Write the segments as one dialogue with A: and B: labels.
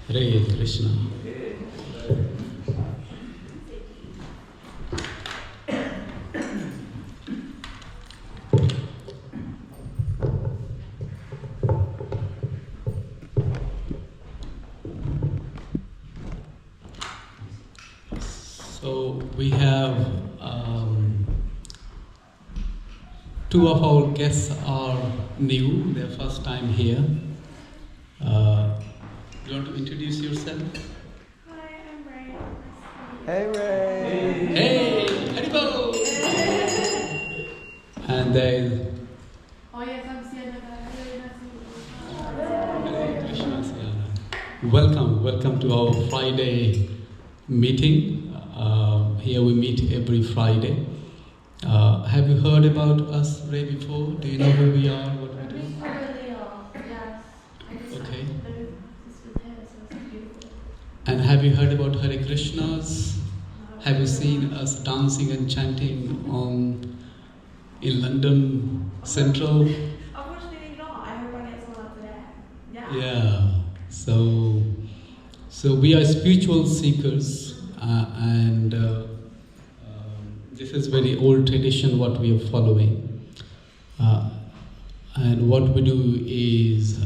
A: Hare Krishna. So we have two of our guests are new, their first time here. You want to introduce yourself?
B: Hi, I'm Ray.
C: Hey Ray!
A: Hey, Haribo! And there is
B: Oh yes, I'm Sienna.
A: Hare Krishna Siana. Welcome to our Friday meeting. Here we meet every Friday. Have you heard about us, Ray, before? Do you know who we are, what we do?
B: Yes.
A: Okay.
B: This with hair, so it's beautiful.
A: And have you heard about Hare Krishnas? Have you seen us dancing and chanting in London Central?
B: Unfortunately not. I hope I get someone up there.
A: Yeah. So we are spiritual seekers, and this is very old tradition what we are following. And what we do is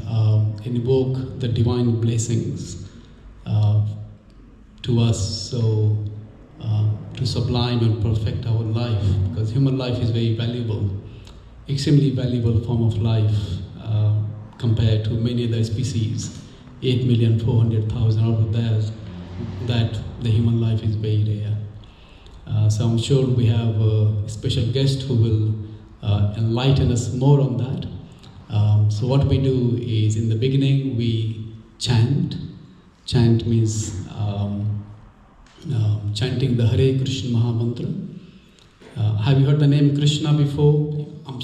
A: invoke the divine blessings to us, so to sublime and perfect our life, because human life is very valuable, extremely valuable form of life compared to many other species. 8,400,000 out of that the human life is very rare. So I'm sure we have a special guest who will enlighten us more on that. So what we do is, in the beginning we chant. Chant means chanting the Hare Krishna Maha Mantra. Have you heard the name Krishna before? I'm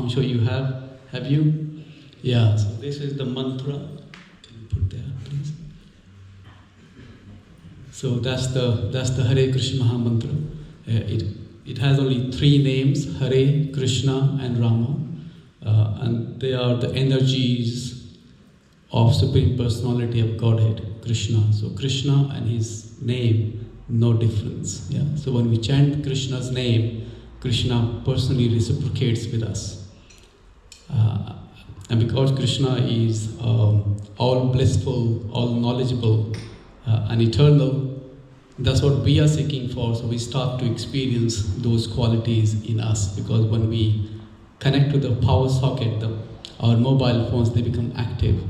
A: sure you have. Have you? Yeah. So this is the mantra. Can you put there, please? So that's the Hare Krishna Maha Mantra. It has only three names: Hare, Krishna, and Rama, and they are the energies of Supreme Personality of Godhead, Krishna. So Krishna and his name, no difference. Yeah. So when we chant Krishna's name, Krishna personally reciprocates with us. And because Krishna is all blissful, all knowledgeable, and eternal, that's what we are seeking for. So we start to experience those qualities in us, because when we connect to the power socket, our mobile phones, they become active.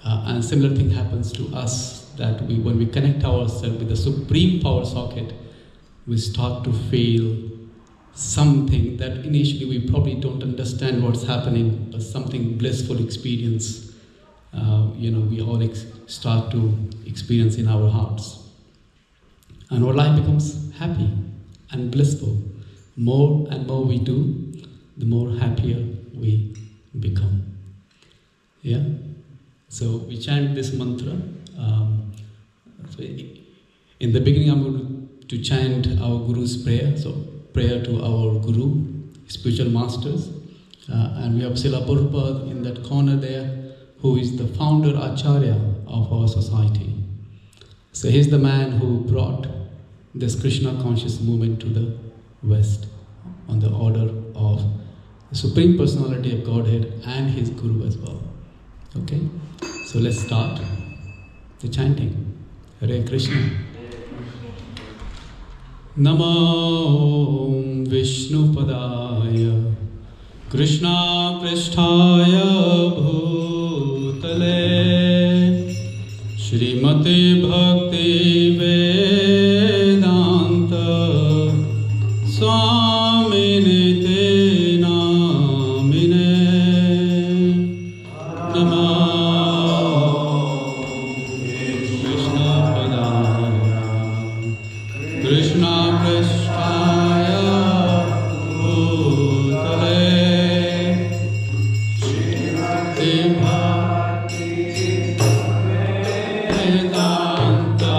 A: And similar thing happens to us, that when we connect ourselves with the supreme power socket, we start to feel something that initially we probably don't understand what's happening, but something blissful experience, we all start to experience in our hearts. And our life becomes happy and blissful. More and more we do, the more happier we become. Yeah? So we chant this mantra. So in the beginning I'm going to chant our Guru's prayer. So prayer to our Guru, spiritual masters. And we have Srila Prabhupada in that corner there, who is the founder Acharya of our society. So he's the man who brought this Krishna conscious movement to the West on the order of the Supreme Personality of Godhead and his Guru as well. Okay? So let's start the chanting. Hare Krishna. Namo Vishnu Padaya Krishna Pristhaya Bhutale Shrimati Bhakti Vedanta Swamini Te Namine Namo Krishna Padaya Krishna Pristhaya Bhutale Shrimati Bhakti Vedanta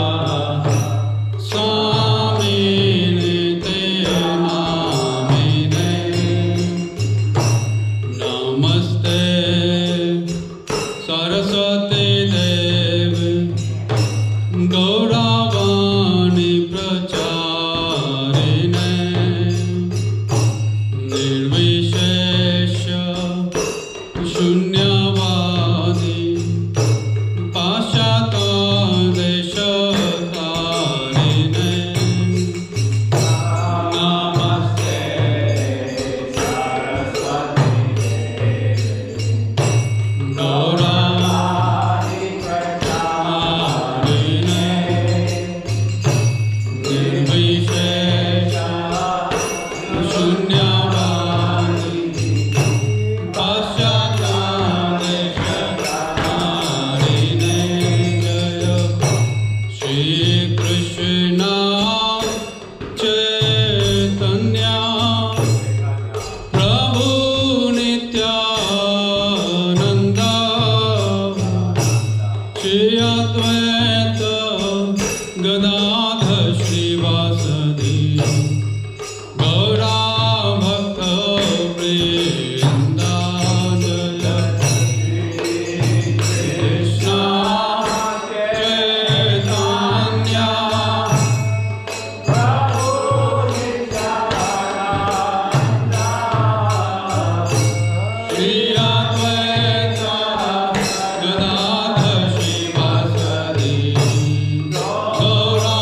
A: Advaita Gadadhar Srivasadi Gaura Bhakta Vrinda Jaya Krishna Chaitanya Shri Advaita Gadadhar Srivasadi Gaura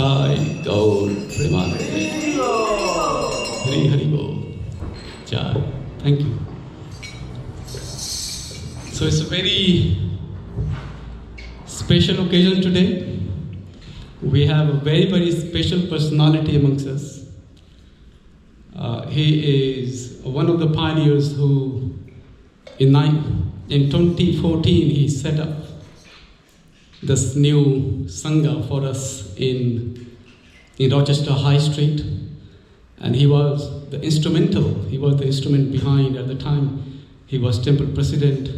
A: Nitai Gaur Premaniketan. Hari Hari Bol. Jai. Thank you. So it's a very special occasion today. We have a very, very special personality amongst us. He is one of the pioneers who, in 2014, he set up this new Sangha for us in Rochester High Street. And he was the instrument behind at the time. He was temple president,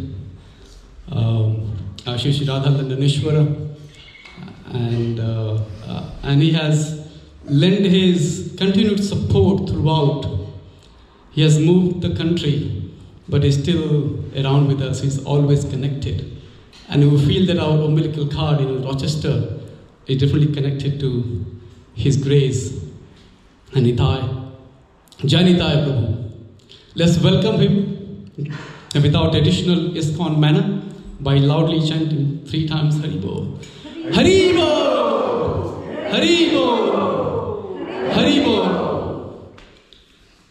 A: Shri Radha Landaneshwara, and he has lent his continued support throughout. He has moved the country, but is still around with us. He's always connected. And we feel that our umbilical cord in Rochester is definitely connected to his grace. And Nitai, Jai Nitai Prabhu. Let's welcome him without additional ISKCON manner by loudly chanting 3 times Hari Bol. Hari Bol! Hari Bol! Hari Bol!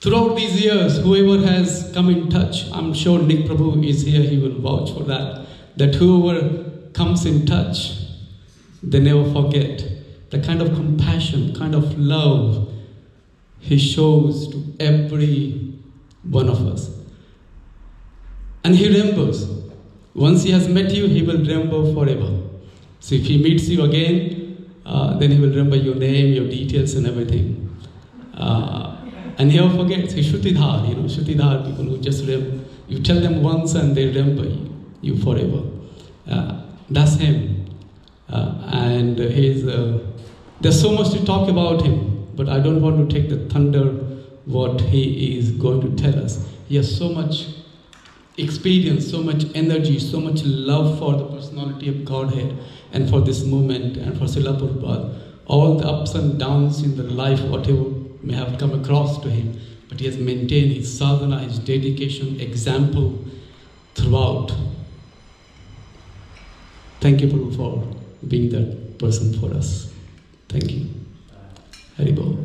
A: Throughout these years, whoever has come in touch, I'm sure Nick Prabhu is here, he will vouch for that whoever comes in touch, they never forget the kind of compassion, kind of love he shows to every one of us. And he remembers. Once he has met you, he will remember forever. So if he meets you again, then he will remember your name, your details and everything. And he never forgets. He's Shrutidhar, Shrutidhar people who just remember. You tell them once and they remember you forever. That's him. And there's so much to talk about him, but I don't want to take the thunder what he is going to tell us. He has so much experience, so much energy, so much love for the personality of Godhead and for this movement and for Srila Prabhupada. All the ups and downs in the life, whatever may have come across to him, but he has maintained his sadhana, his dedication, example throughout. Thank you, Prabhu, for being that person for us. Thank you. Hari Bol.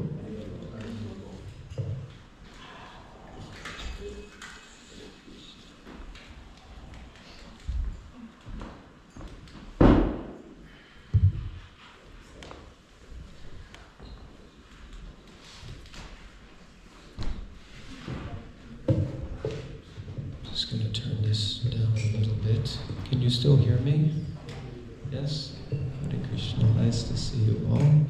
C: Just going to turn this down a little bit. Can you still hear me? Yes? Hare Krishna. Nice to see you all.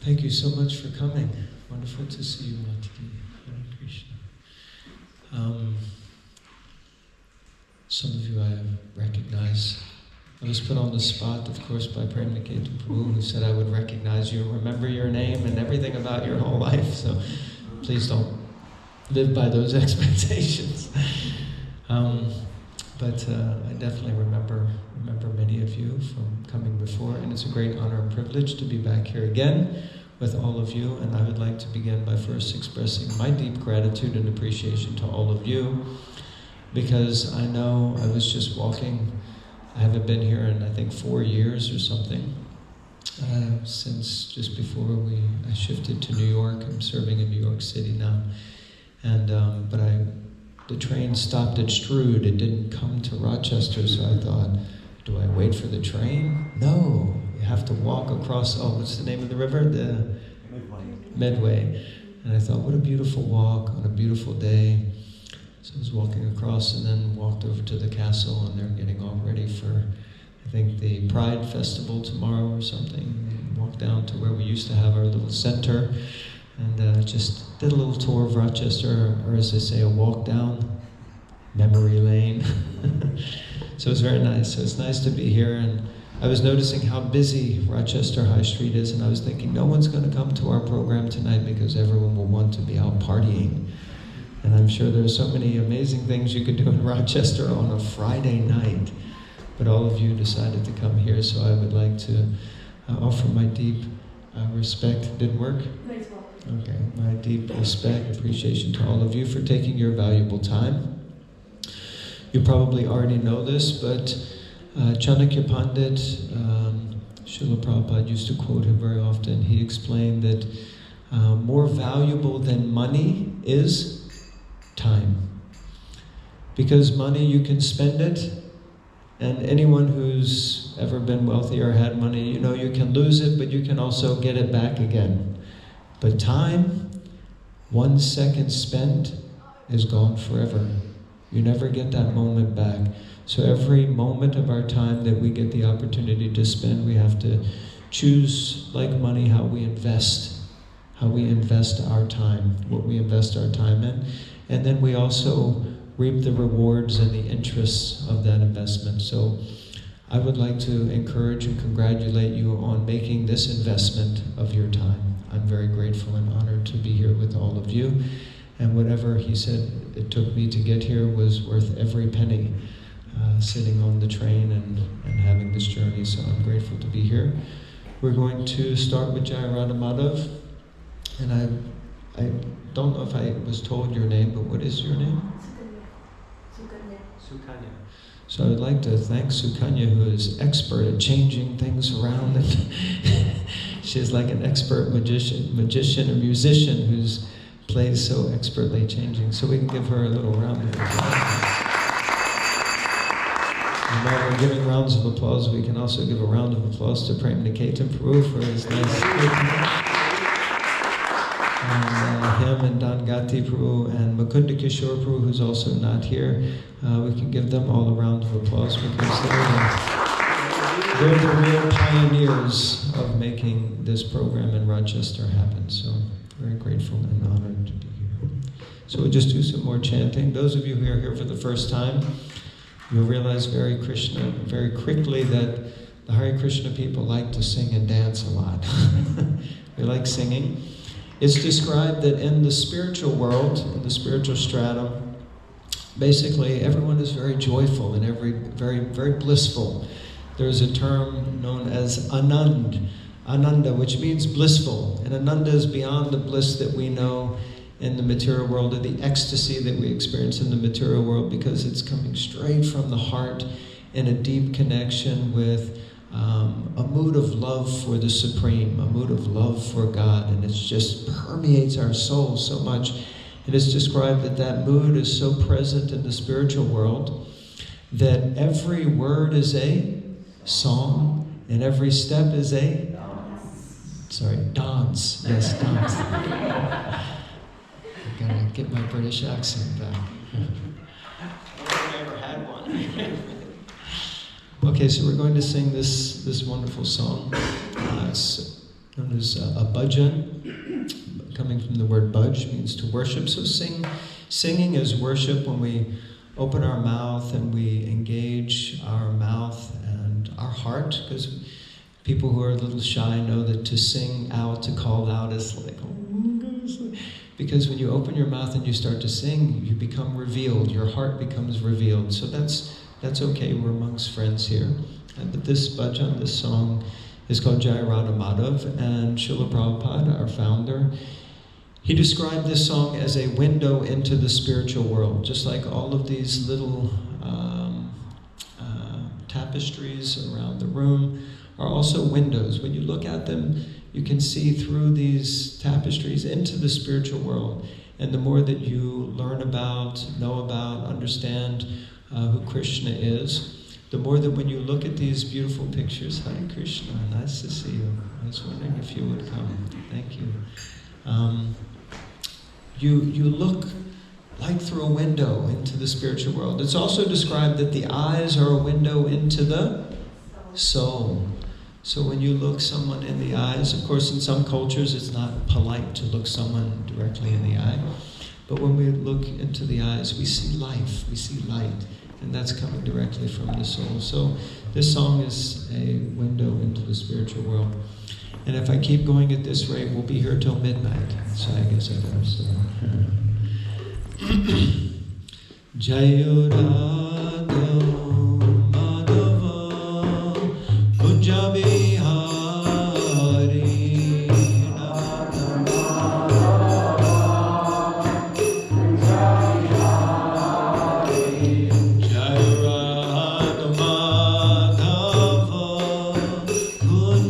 C: Thank you so much for coming. Wonderful to see you, Aarti. Hare Krishna. Some of you I recognize. I was put on the spot, of course, by Premaniketan Prabhu, who said I would recognize you, remember your name and everything about your whole life. So please don't live by those expectations. But I definitely remember many of you from coming before, and it's a great honor and privilege to be back here again with all of you. And I would like to begin by first expressing my deep gratitude and appreciation to all of you, because I know I was just walking. I haven't been here in, I think, 4 years or something, since just before I shifted to New York. I'm serving in New York City now. And but the train stopped at Strood. It didn't come to Rochester, so I thought, do I wait for the train? No, you have to walk across, what's the name of the river? The Medway. And I thought, what a beautiful walk on a beautiful day. So I was walking across and then walked over to the castle, and they're getting all ready for, I think, the Pride Festival tomorrow or something. Walked down to where we used to have our little center, and just did a little tour of Rochester, or as they say, a walk down memory lane. So it's very nice. So it's nice to be here, and I was noticing how busy Rochester High Street is, and I was thinking, no one's going to come to our program tonight because everyone will want to be out partying. And I'm sure there are so many amazing things you could do in Rochester on a Friday night, but all of you decided to come here, so I would like to offer my deep respect. Did it work? Okay, my deep respect, appreciation to all of you for taking your valuable time. You probably already know this, but Chanakya Pandit, Srila Prabhupada used to quote him very often. He explained that more valuable than money is time. Because money, you can spend it, and anyone who's ever been wealthy or had money, you know you can lose it, but you can also get it back again. But time, 1 second spent, is gone forever. You never get that moment back. So every moment of our time that we get the opportunity to spend, we have to choose, like money, how we invest our time, what we invest our time in. And then we also reap the rewards and the interests of that investment. So I would like to encourage and congratulate you on making this investment of your time. I'm very grateful and honored to be here with all of you. And whatever he said it took me to get here was worth every penny, sitting on the train and having this journey. So I'm grateful to be here. We're going to start with Jai Radha Madhav. And I don't know if I was told your name, but what is your name? Sukanya. So I would like to thank Sukanya, who is expert at changing things around. And she's like an expert magician, a musician who's plays so expertly changing. So we can give her a little round of applause. And while we're giving rounds of applause, we can also give a round of applause to Premaniketan Prabhu for his nice speaking. And him and Dangati Prabhu and Mukunda Kishore Prabhu, who's also not here. We can give them all a round of applause because they're the real pioneers of making this program in Rochester happen. So very grateful and honored to be here. So we'll just do some more chanting. Those of you who are here for the first time, you'll realize very quickly that the Hare Krishna people like to sing and dance a lot. We like singing. It's described that in the spiritual world, in the spiritual stratum, basically everyone is very joyful and very blissful. There's a term known as Ananda, which means blissful. And Ananda is beyond the bliss that we know in the material world, or the ecstasy that we experience in the material world, because it's coming straight from the heart in a deep connection with a mood of love for the Supreme, a mood of love for God, and it just permeates our soul so much. It is described that mood is so present in the spiritual world that every word is a song and every step is a dance. Yes, dance. I gotta get my British accent back. I never had one. Okay, so we're going to sing this wonderful song. It's known as a bhajan, coming from the word bhaj, means to worship. So singing is worship when we open our mouth and we engage our mouth and our heart, because people who are a little shy know that to sing out, to call out is like, oh my goodness. Because when you open your mouth and you start to sing, you become revealed, your heart becomes revealed. So that's okay, we're amongst friends here. But this bhajan, this song, is called Jai Radha Madhav, and Srila Prabhupada, our founder, he described this song as a window into the spiritual world, just like all of these little tapestries around the room are also windows. When you look at them, you can see through these tapestries into the spiritual world. And the more that you learn about, know about, understand who Krishna is, the more that when you look at these beautiful pictures, Hare Krishna, nice to see you. I was wondering if you would come. Thank you. You look like through a window into the spiritual world. It's also described that the eyes are a window into the soul. So when you look someone in the eyes, of course in some cultures it's not polite to look someone directly in the eye, but when we look into the eyes, we see life, we see light, and that's coming directly from the soul. So this song is a window into the spiritual world. And if I keep going at this rate, we'll be here till midnight. So I guess I better start. Jayo Radha Madhava Kunja Bihari Jayo Radha Madhava Kunja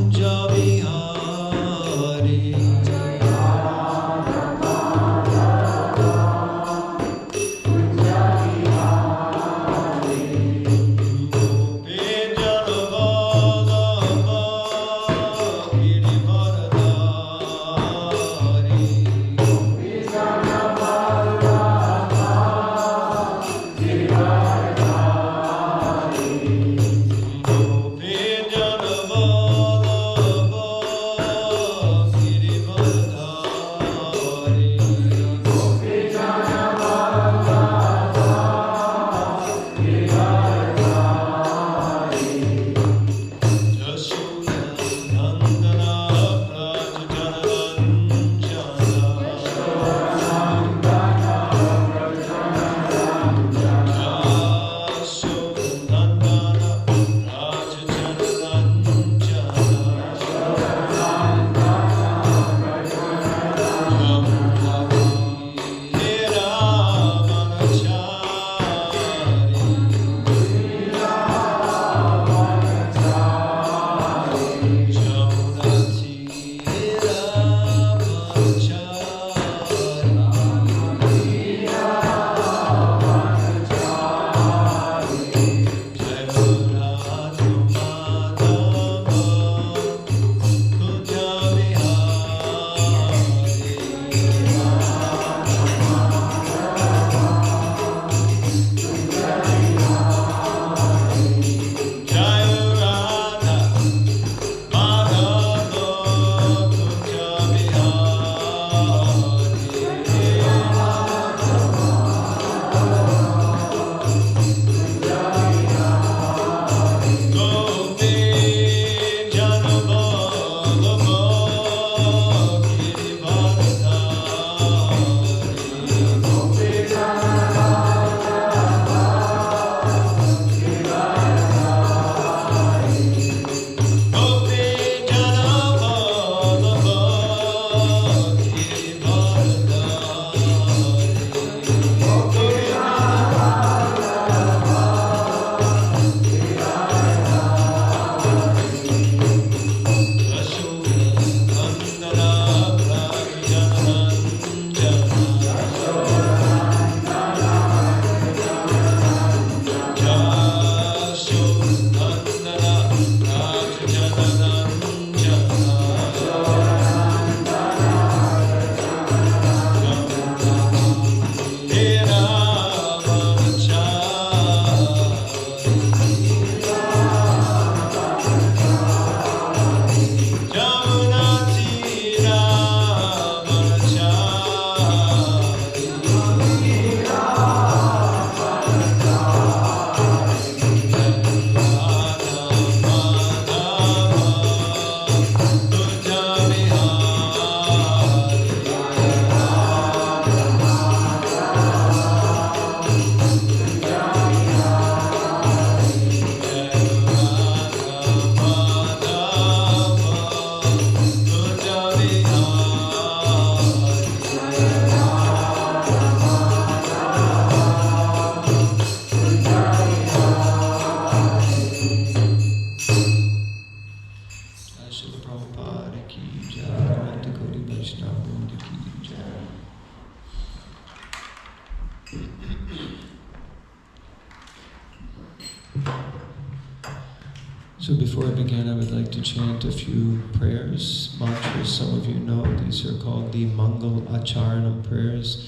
C: So before I begin, I would like to chant a few prayers, mantras. Some of you know these are called the Mangal Acharanam prayers.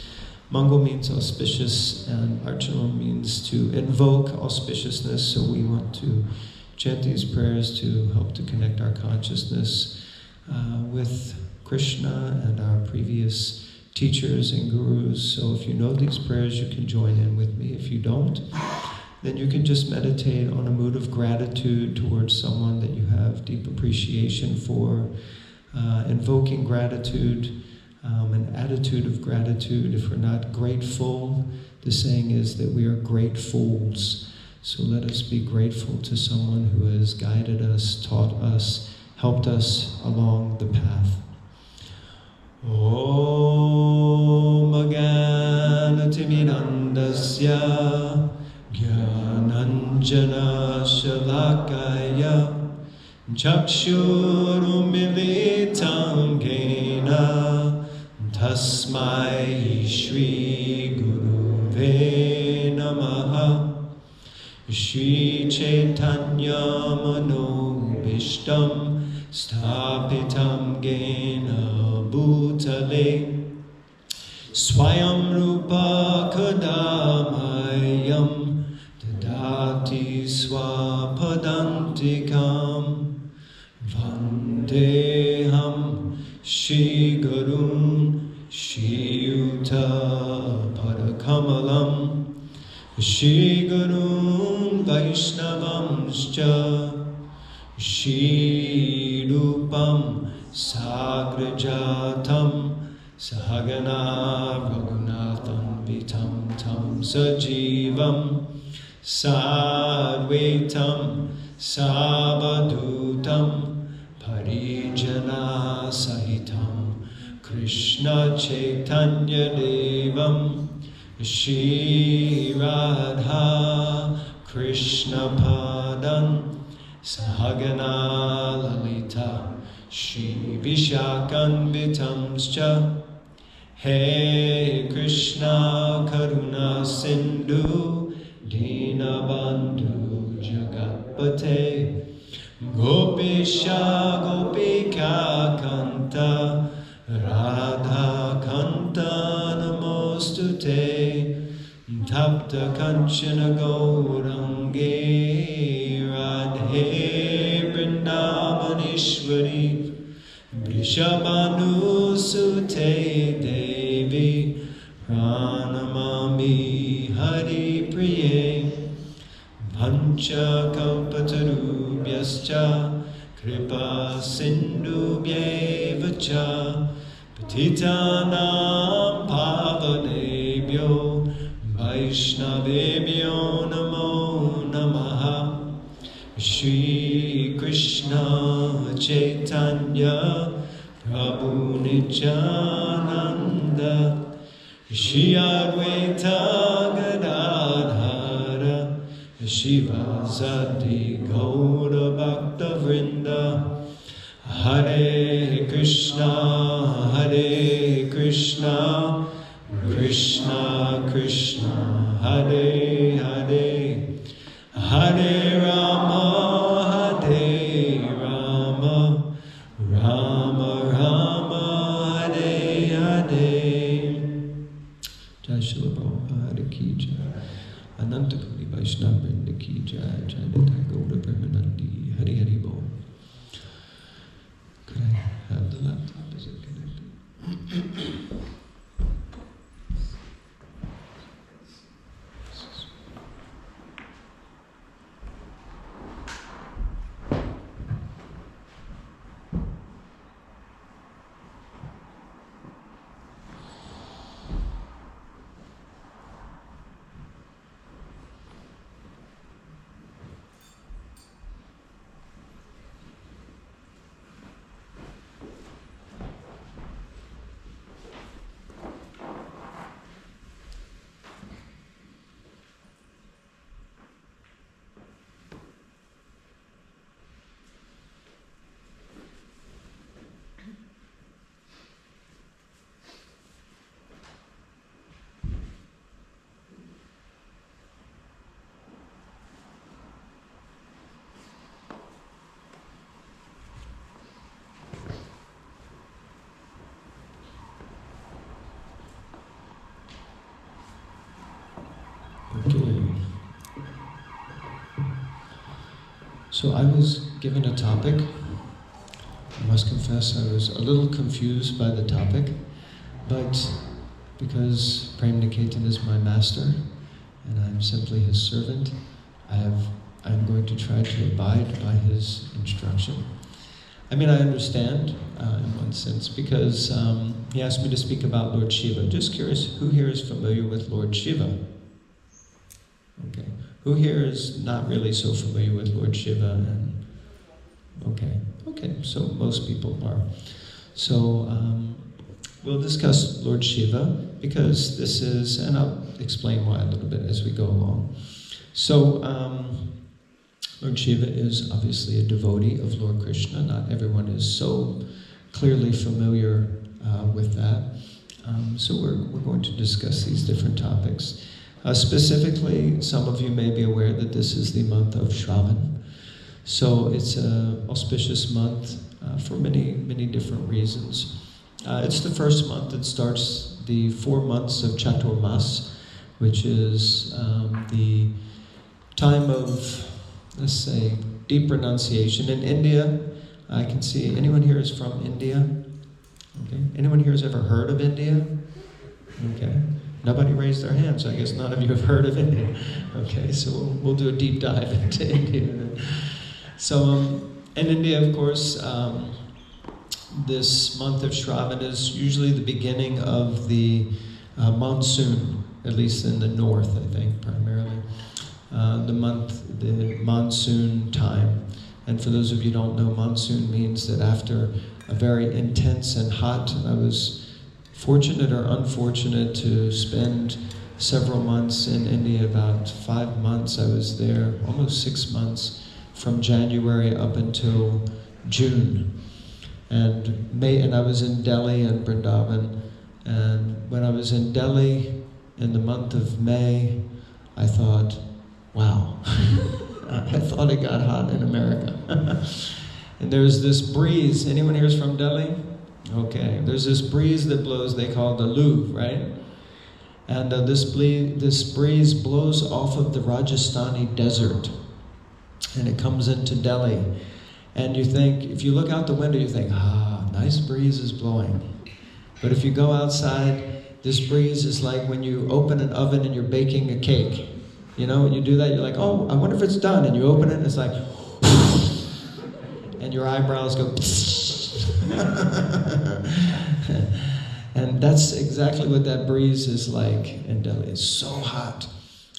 C: Mangal means auspicious, and Archanam means to invoke auspiciousness. So we want to chant these prayers to help to connect our consciousness with Krishna and our previous teachers and gurus. So if you know these prayers, you can join in with me. If you don't, then you can just meditate on a mood of gratitude towards someone that you have deep appreciation for, invoking gratitude, an attitude of gratitude. If we're not grateful, the saying is that we are gratefuls. So let us be grateful to someone who has guided us, taught us, helped us along the path. Om Gyanatimirandasya Jnananjana Shalakaya Chakshurumilitam Gena Tasmai Shri Guruve Namaha Shri Chaitanya Manobishtam Sthapitam Gena Bhutale Swayam Rupa Kadamayam Dadati Swapadantikam Vandeham Shri Gurun Shri Yuta Padakamalam Shri Gurun Vaishnavamscha Shri Rupam Sagrajatam Sahagana Raghunatham Vitam Tam Sajivam Sadvaitam Savadutam Parijana Sahitam Krishna Chaitanya Devam Shri Radha Krishna Padan Sahagana Lalita Shri Vishakan Vitamscha Hey Krishna Karuna Sindhu Dinabandhu Jagatpate Gopisha Gopika Kanta Radha Kanta Namostute Tapta Kanchana Gaurange Radhe Vrindavaneshwari Vrishabhanu Sute Devi Pranamami Hari Priye Vancha Kalpatarubhyascha Kripa Sindhubhyevacha Patitanam Pavanebhyo Vaishnavebhyo Namo Namaha Shri Krishna Chaitanya Prabhu Nityananda Shri Advaita Gadadhara Shiva Sati Gaura Bhakta Vrinda Hare Krishna Krishna Krishna Hare Hare Hare Rama Rama Rama Hare Hare. Jai Shri Prabhupada Ki Jai. Ananta Kali Vaishnava Vrinda Ki Jai. Jai Nitai Gaura Premanandi. Hari Hari Bol. Could I have the laptop? Is it connected? So I was given a topic. I must confess I was a little confused by the topic, but because Premaniketan is my master and I'm simply his servant, I'm going to try to abide by his instruction. I mean, I understand in one sense because he asked me to speak about Lord Shiva. Just curious, who here is familiar with Lord Shiva? Okay. Who here is not really so familiar with Lord Shiva? And okay, so most people are. So we'll discuss Lord Shiva because this is, and I'll explain why a little bit as we go along. So Lord Shiva is obviously a devotee of Lord Krishna. Not everyone is so clearly familiar with that. So we're going to discuss these different topics. Specifically, some of you may be aware that this is the month of Shravan. So it's an auspicious month for many, many different reasons. It's the first month that starts the 4 months of Chaturmas, which is the time of, let's say, deep renunciation. In India, I can see, anyone here is from India? Okay. Anyone here has ever heard of India? Okay. Nobody raised their hands, so I guess none of you have heard of India. Okay, so we'll do a deep dive into India. So in India, of course, this month of Shravan is usually the beginning of the monsoon, at least in the north, I think, primarily. The monsoon time. And for those of you who don't know, monsoon means that after a very intense and hot, I was fortunate or unfortunate to spend several months in India, about 5 months. I was there, almost 6 months, from January up until June. And I was in Delhi and Vrindavan. And when I was in Delhi in the month of May, I thought, wow, I thought it got hot in America. And there's this breeze. Anyone here is from Delhi? Okay, there's this breeze that blows, they call the Lu, right? And this breeze blows off of the Rajasthani desert. And it comes into Delhi. And you think, if you look out the window, you think, nice breeze is blowing. But if you go outside, this breeze is like when you open an oven and you're baking a cake. You know, when you do that, you're like, oh, I wonder if it's done. And you open it and it's like, and your eyebrows go, and that's exactly what that breeze is like in Delhi. It's so hot.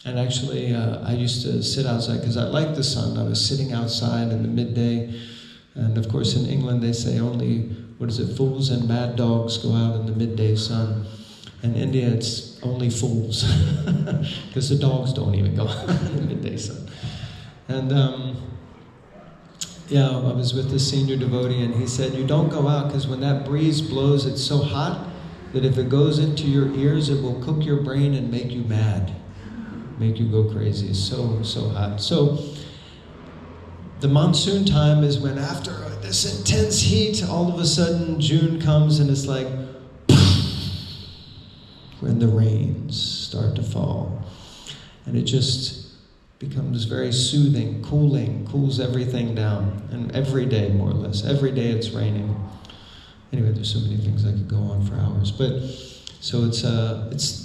C: And actually, I used to sit outside because I liked the sun. I was sitting outside in the midday. And of course, in England, they say only, fools and mad dogs go out in the midday sun. In India, it's only fools because the dogs don't even go out in the midday sun. And I was with this senior devotee, and he said, you don't go out because when that breeze blows, it's so hot that if it goes into your ears, it will cook your brain and make you mad, make you go crazy. It's so hot. So the monsoon time is when after this intense heat, all of a sudden June comes and it's like when the rains start to fall. And it just becomes very soothing, cooling, cools everything down. And every day, more or less, every day it's raining. Anyway, there's so many things I could go on for hours. But so it's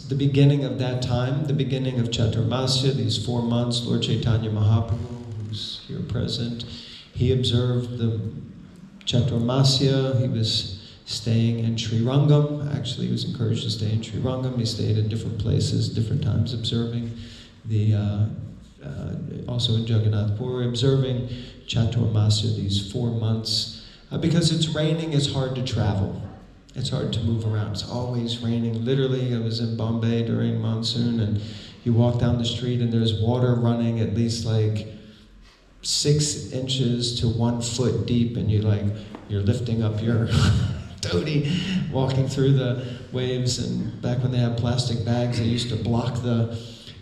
C: the beginning of that time, the beginning of Chaturmasya, these 4 months. Lord Chaitanya Mahaprabhu, who's here present, he observed the Chaturmasya. He was staying in Sri Rangam. Actually, he was encouraged to stay in Sri Rangam. He stayed in different places, different times, observing also in Jagannath Puri, observing Chaturmasya, these 4 months. Because it's raining, it's hard to travel. It's hard to move around. It's always raining. Literally, I was in Bombay during monsoon, and you walk down the street and there's water running at least like 6 inches to 1 foot deep, and you're lifting up your dhoti, walking through the waves. And back when they had plastic bags, they used to block the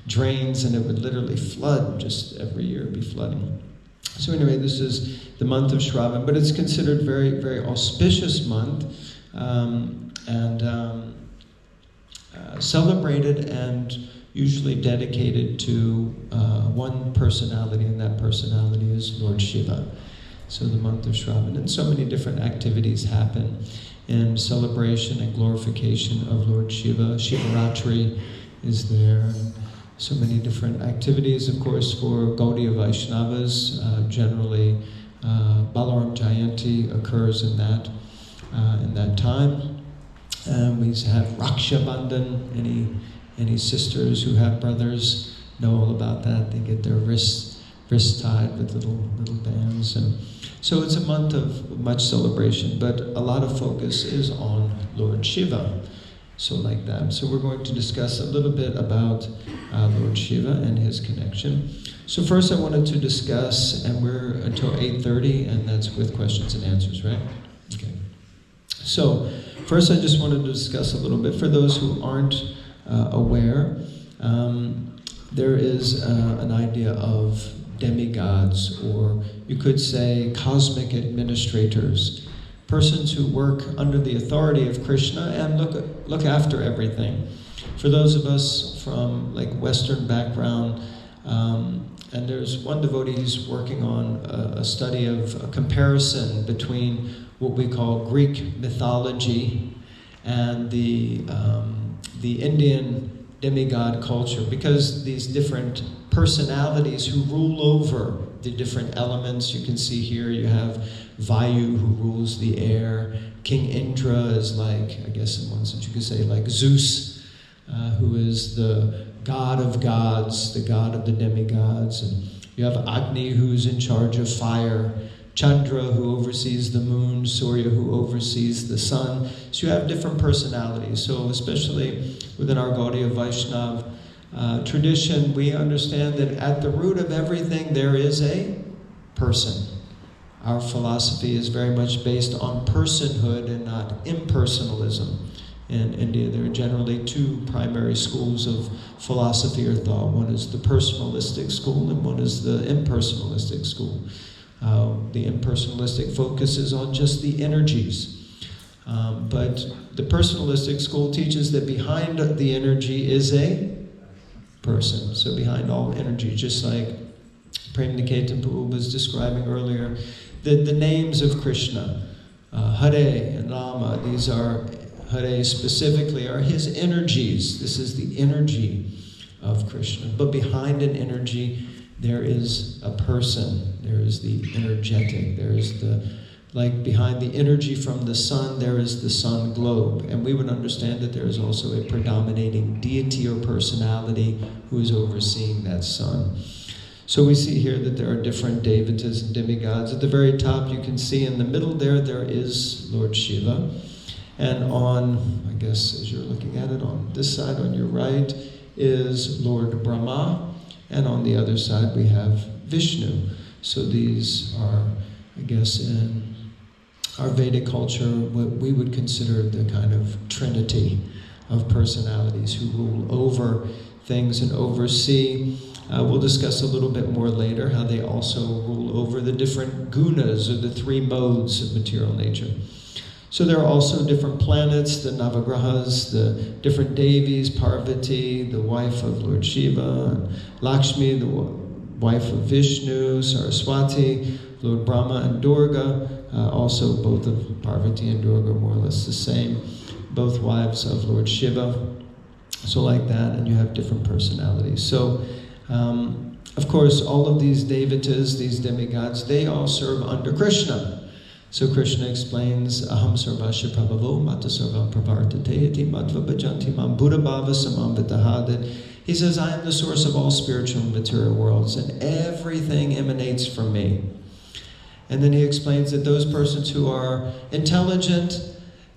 C: drains, and it would literally flood. Just every year it'd be flooding. So anyway, this is the month of Shravan, but it's considered very, very auspicious month, and celebrated and usually dedicated to one personality, and that personality is Lord Shiva. So the month of Shravan, and so many different activities happen in celebration and glorification of Lord Shiva. Shivaratri is there, and so many different activities, of course, for Gaudiya Vaishnavas. Generally, Balaram Jayanti occurs in that time. And we have Raksha Bandhan. Any sisters who have brothers know all about that. They get their wrists tied with little bands. And so it's a month of much celebration, but a lot of focus is on Lord Shiva. So like that. So we're going to discuss a little bit about Lord Shiva and his connection. So first I wanted to discuss, and we're until 8:30, and that's with questions and answers, right? Okay. So first I just wanted to discuss a little bit, for those who aren't aware, there is an idea of demigods, or you could say cosmic administrators, persons who work under the authority of Krishna and look after everything. For those of us from like Western background, and there's one devotee who's working on a study of a comparison between what we call Greek mythology and the Indian demigod culture, because these different personalities who rule over the different elements. You can see here you have Vayu, who rules the air. King Indra is like, I guess in one sense you could say like Zeus, who is the god of gods, the god of the demigods. And you have Agni, who's in charge of fire. Chandra, who oversees the moon. Surya, who oversees the sun. So you have different personalities. So especially within our Gaudiya Vaishnava tradition, we understand that at the root of everything there is a person. Our philosophy is very much based on personhood and not impersonalism. In India, there are generally two primary schools of philosophy or thought. One is the personalistic school, and one is the impersonalistic school. The impersonalistic focuses on just the energies. But the personalistic school teaches that behind the energy is a person. So behind all energy, just like Premaniketan Prabhu was describing earlier, the names of Krishna, Hare and Rama, these are, Hare specifically, are his energies. This is the energy of Krishna. But behind an energy, there is a person. There is the energetic. There is like behind the energy from the sun, there is the sun globe. And we would understand that there is also a predominating deity or personality who is overseeing that sun. So we see here that there are different devatas and demigods. At the very top, you can see in the middle there is Lord Shiva. And on, I guess as you're looking at it, on this side on your right is Lord Brahma. And on the other side we have Vishnu. So these are, I guess, in our Vedic culture, what we would consider the kind of trinity of personalities who rule over things and oversee. We'll discuss a little bit more later how they also rule over the different gunas, or the three modes of material nature. So there are also different planets, the Navagrahas, the different Devis, Parvati, the wife of Lord Shiva, Lakshmi, the wife of Vishnu, Saraswati, Lord Brahma and Durga. Also both of Parvati and Durga are more or less the same. Both wives of Lord Shiva. So like that, and you have different personalities. So, of course, all of these devatas, these demigods, they all serve under Krishna. So Krishna explains, Aham sarvasya prabhavo mata sarvam pravartate matva bhajanti mam buddha bhava samam vitaha, that he says, I am the source of all spiritual and material worlds, and everything emanates from me. And then he explains that those persons who are intelligent,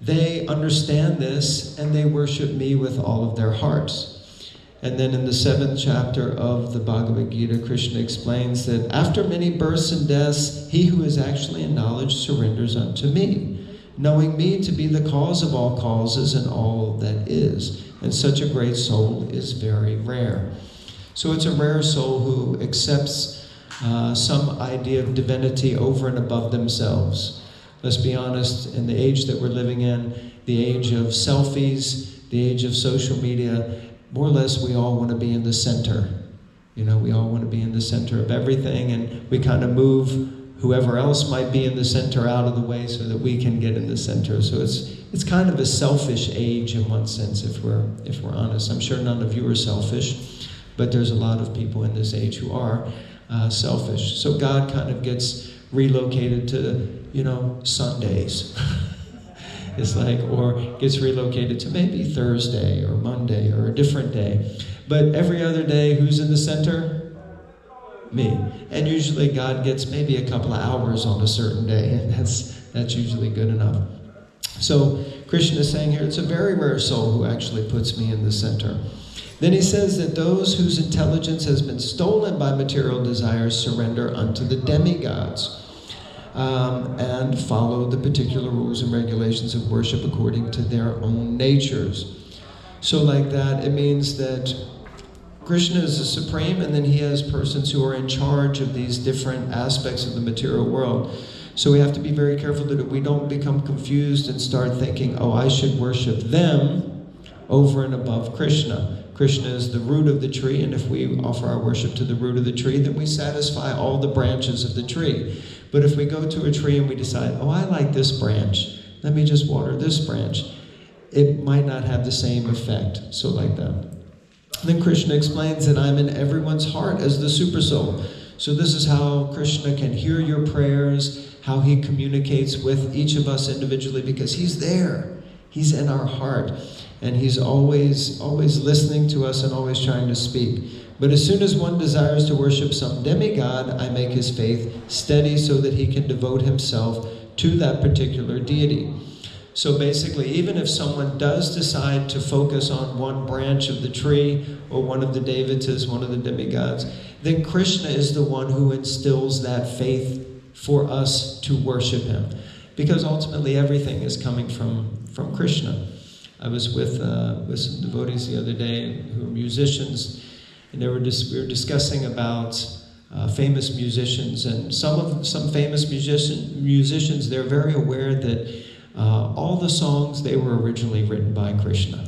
C: they understand this, and they worship me with all of their hearts. And then in the 7th chapter of the Bhagavad Gita, Krishna explains that after many births and deaths, he who is actually in knowledge surrenders unto me, knowing me to be the cause of all causes and all that is. And such a great soul is very rare. So it's a rare soul who accepts some idea of divinity over and above themselves. Let's be honest, in the age that we're living in, the age of selfies, the age of social media, more or less we all want to be in the center. You know, we all want to be in the center of everything, and we kind of move whoever else might be in the center out of the way so that we can get in the center. So it's kind of a selfish age in one sense, if we're honest. I'm sure none of you are selfish, but there's a lot of people in this age who are selfish. So God kind of gets relocated to, you know, Sundays. It's like, or gets relocated to maybe Thursday or Monday or a different day. But every other day, who's in the center? Me. And usually God gets maybe a couple of hours on a certain day, and that's usually good enough. So Krishna is saying here, it's a very rare soul who actually puts me in the center. Then he says that those whose intelligence has been stolen by material desires surrender unto the demigods. And follow the particular rules and regulations of worship according to their own natures. So like that, it means that Krishna is the supreme, and then he has persons who are in charge of these different aspects of the material world. So we have to be very careful that we don't become confused and start thinking, oh, I should worship them over and above Krishna. Krishna is the root of the tree, and if we offer our worship to the root of the tree, then we satisfy all the branches of the tree. But if we go to a tree and we decide, oh, I like this branch, let me just water this branch, it might not have the same effect. So like that. Then Krishna explains that I'm in everyone's heart as the supersoul. So this is how Krishna can hear your prayers, how he communicates with each of us individually, because he's there. He's in our heart. And he's always listening to us and always trying to speak. But as soon as one desires to worship some demigod, I make his faith steady so that he can devote himself to that particular deity. So basically, even if someone does decide to focus on one branch of the tree or one of the devatas, one of the demigods, then Krishna is the one who instills that faith for us to worship him. Because ultimately everything is coming from Krishna. I was with some devotees the other day who are musicians, and we were discussing about famous musicians, and some famous musicians, they're very aware that all the songs, they were originally written by Krishna.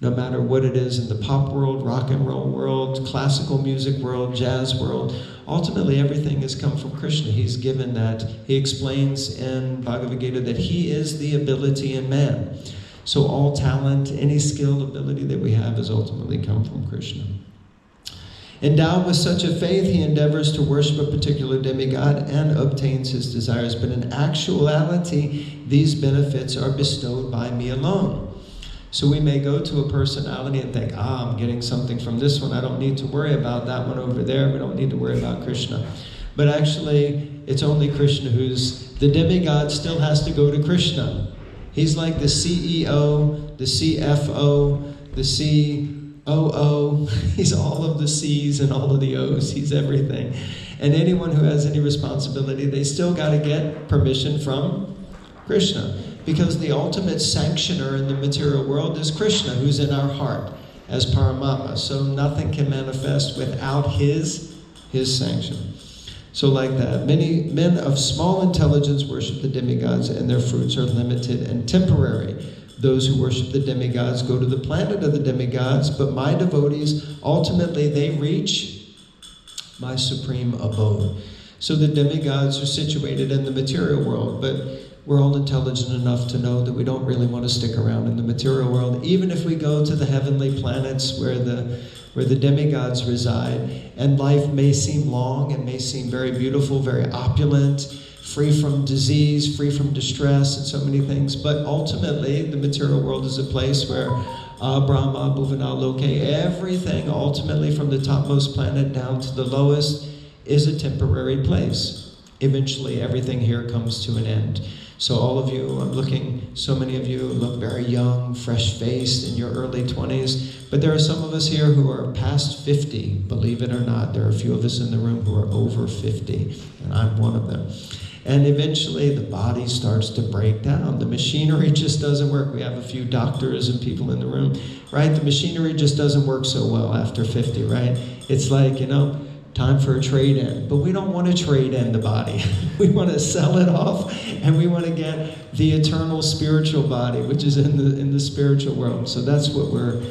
C: No matter what it is in the pop world, rock and roll world, classical music world, jazz world, ultimately everything has come from Krishna. He's given that. He explains in Bhagavad Gita that he is the ability in man. So all talent, any skill, ability that we have has ultimately come from Krishna. Endowed with such a faith, he endeavors to worship a particular demigod and obtains his desires. But in actuality, these benefits are bestowed by me alone. So we may go to a personality and think, I'm getting something from this one. I don't need to worry about that one over there. We don't need to worry about Krishna. But actually, it's only Krishna who's... The demigod still has to go to Krishna. He's like the CEO, the CFO, the COO. He's all of the C's and all of the O's. He's everything. And anyone who has any responsibility, they still got to get permission from Krishna. Because the ultimate sanctioner in the material world is Krishna, who's in our heart as Paramatma. So nothing can manifest without his sanction. So like that, many men of small intelligence worship the demigods, and their fruits are limited and temporary. Those who worship the demigods go to the planet of the demigods, but my devotees, ultimately they reach my supreme abode. So the demigods are situated in the material world, but we're all intelligent enough to know that we don't really want to stick around in the material world, even if we go to the heavenly planets where the demigods reside, and life may seem long and may seem very beautiful, very opulent, free from disease, free from distress, and so many things. But ultimately, the material world is a place where Brahma, Bhuvana, Loke, everything ultimately from the topmost planet down to the lowest is a temporary place. Eventually, everything here comes to an end. So all of you, I'm looking, so many of you look very young, fresh-faced, in your early 20s. But there are some of us here who are past 50, believe it or not. There are a few of us in the room who are over 50, and I'm one of them. And eventually the body starts to break down. The machinery just doesn't work. We have a few doctors and people in the room, right? The machinery just doesn't work so well after 50, right? It's like, Time for a trade-in. But we don't want to trade in the body. We want to sell it off, and we want to get the eternal spiritual body, which is in the spiritual world. So that's what we're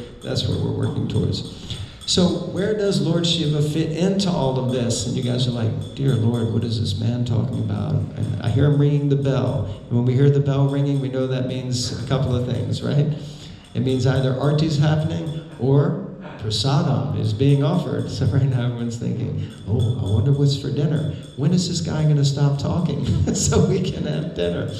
C: working towards. So where does Lord Shiva fit into all of this? And you guys are like, dear Lord, what is this man talking about? And I hear him ringing the bell. And when we hear the bell ringing, we know that means a couple of things, right? It means either Aarti's happening or prasadam is being offered. So right now everyone's thinking, oh, I wonder what's for dinner. When is this guy going to stop talking so we can have dinner?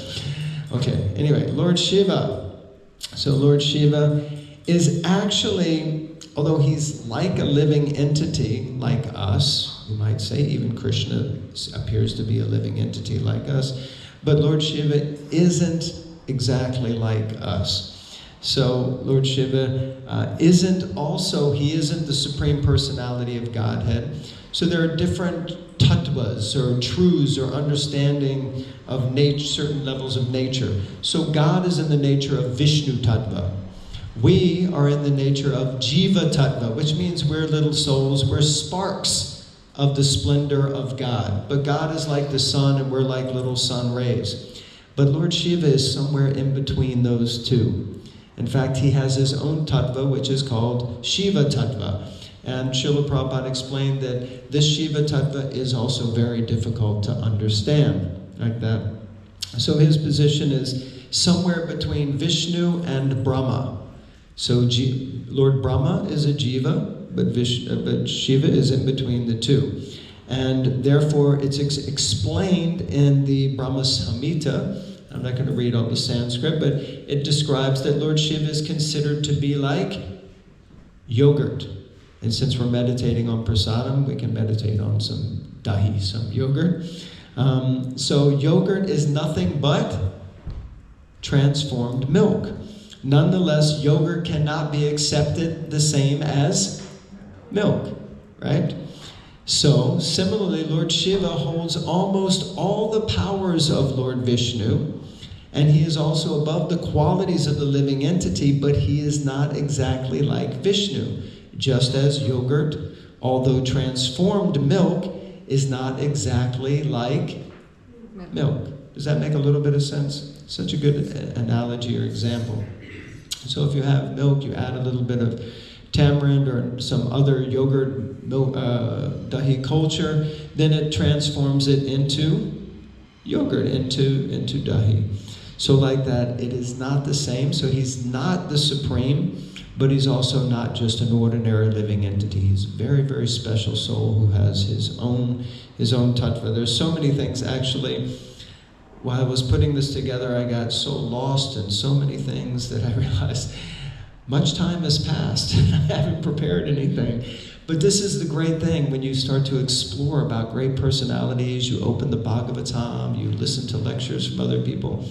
C: Okay, anyway, Lord Shiva. So Lord Shiva is actually, although he's like a living entity like us, you might say even Krishna appears to be a living entity like us, but Lord Shiva isn't exactly like us. So Lord Shiva isn't the Supreme Personality of Godhead. So there are different tattvas or truths or understanding of nature, certain levels of nature. So God is in the nature of Vishnu tattva. We are in the nature of Jiva tattva, which means we're little souls, we're sparks of the splendor of God. But God is like the sun and we're like little sun rays. But Lord Shiva is somewhere in between those two. In fact, he has his own tattva, which is called Shiva tattva. And Srila Prabhupada explained that this Shiva tattva is also very difficult to understand, like that. So his position is somewhere between Vishnu and Brahma. So Lord Brahma is a Jiva, but Shiva is in between the two. And therefore it's explained in the Brahma Samhita. I'm not going to read all the Sanskrit, but it describes that Lord Shiva is considered to be like yogurt. And since we're meditating on prasadam, we can meditate on some dahi, some yogurt. So yogurt is nothing but transformed milk. Nonetheless, yogurt cannot be accepted the same as milk, right? So, similarly, Lord Shiva holds almost all the powers of Lord Vishnu, and he is also above the qualities of the living entity, but he is not exactly like Vishnu, just as yogurt, although transformed milk, is not exactly like milk. Does that make a little bit of sense? Such a good analogy or example. So if you have milk, you add a little bit of tamarind or some other yogurt, milk, dahi culture, then it transforms it into yogurt, into dahi. So like that, it is not the same. So he's not the supreme, but he's also not just an ordinary living entity. He's a very, very special soul who has his own tattva. There's so many things actually. While I was putting this together, I got so lost in so many things that I realized much time has passed and I haven't prepared anything. But this is the great thing when you start to explore about great personalities, you open the Bhagavatam, you listen to lectures from other people,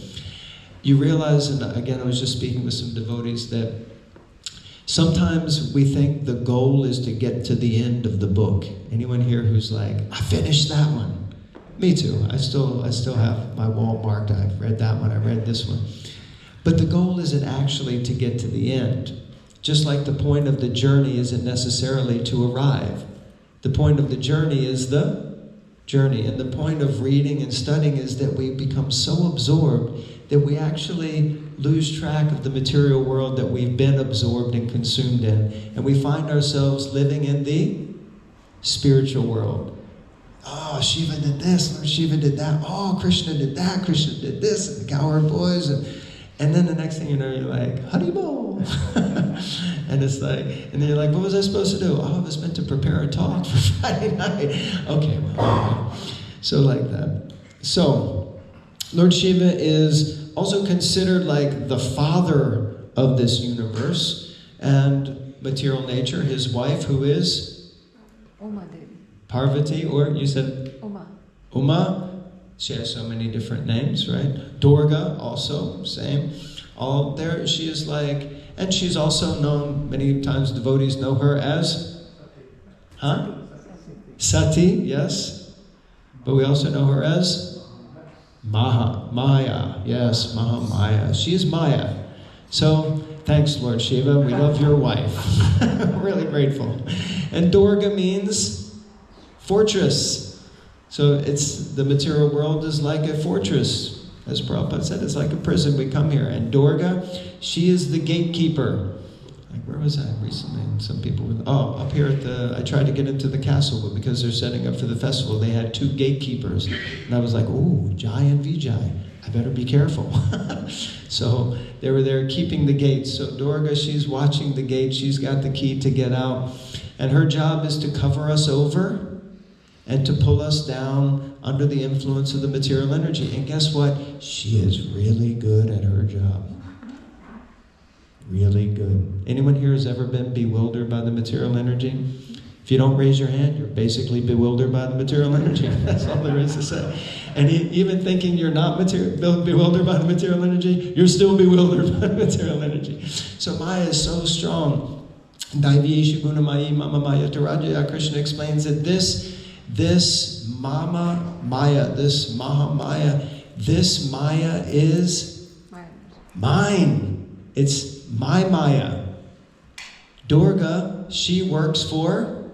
C: you realize, and again I was just speaking with some devotees, that sometimes we think the goal is to get to the end of the book. Anyone here who's like, I finished that one? Me too. I still have my wall marked. I've read that one, I read this one. But the goal isn't actually to get to the end. Just like the point of the journey isn't necessarily to arrive. The point of the journey is the journey. And the point of reading and studying is that we become so absorbed that we actually lose track of the material world that we've been absorbed and consumed in. And we find ourselves living in the spiritual world. Oh, Shiva did this, Lord Shiva did that. Oh, Krishna did that, Krishna did this, and the cowherd boys. And then the next thing you know, you're like, Haribol. And it's like, and then you're like, what was I supposed to do? Oh, I was meant to prepare a talk for Friday night. Okay, well, so like that. So, Lord Shiva is also considered like the father of this universe and material nature. His wife, who is Parvati, or you said Uma. She has so many different names, right? Durga, also, same. All there, she is like, and she's also known, many times devotees know her as, Sati, yes. But we also know her as Maya, yes, Mahamaya. She is Maya. So, thanks, Lord Shiva. We love your wife. Really grateful. And Durga means fortress. So the material world is like a fortress. As Prabhupada said, it's like a prison. We come here. And Durga, she is the gatekeeper. Like, where was I recently? Some people were, up here I tried to get into the castle, but because they're setting up for the festival, they had 2 gatekeepers. And I was like, Jai and Vijay, I better be careful. So they were there keeping the gates. So Durga, she's watching the gate. She's got the key to get out. And her job is to cover us over and to pull us down under the influence of the material energy. And guess what? She is really good at her job. Really good. Anyone here has ever been bewildered by the material energy? If you don't raise your hand, you're basically bewildered by the material energy. That's all there is to say. And even thinking you're not bewildered by the material energy, you're still bewildered by the material energy. So Maya is so strong. Daivi Gunamayi Mama Maya Tarajaya, Krishna explains that this Mama Maya, this Maha Maya, this Maya is mine. It's my Maya. Durga, she works for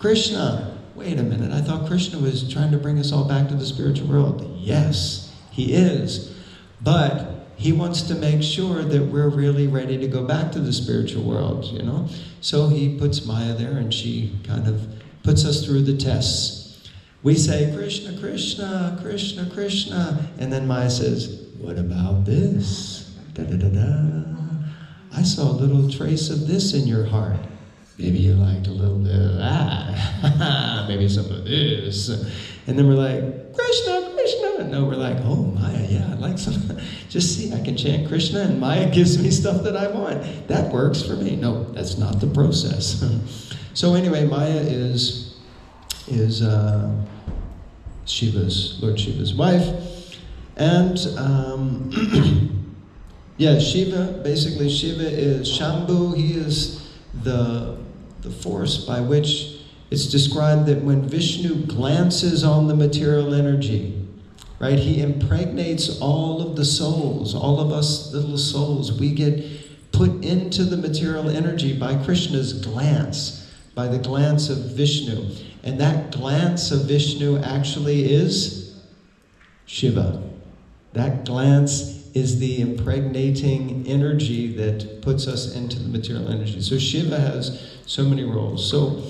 C: Krishna. Wait a minute, I thought Krishna was trying to bring us all back to the spiritual world. Yes, he is. But he wants to make sure that we're really ready to go back to the spiritual world, So he puts Maya there and she kind of puts us through the tests. We say, Krishna, Krishna, Krishna, Krishna. And then Maya says, what about this? Da-da-da-da. I saw a little trace of this in your heart. Maybe you liked a little bit of that. Maybe some of this. And then we're like, Krishna, Krishna. No, we're like, oh, Maya, yeah, I like some. Just see, I can chant Krishna and Maya gives me stuff that I want. That works for me. No, that's not the process. So anyway, Maya is Lord Shiva's wife. And Shiva is Shambhu. He is the force by which it's described that when Vishnu glances on the material energy, right, he impregnates all of the souls, all of us little souls. We get put into the material energy by Krishna's glance, by the glance of Vishnu. And that glance of Vishnu actually is Shiva. That glance is the impregnating energy that puts us into the material energy. So Shiva has so many roles. So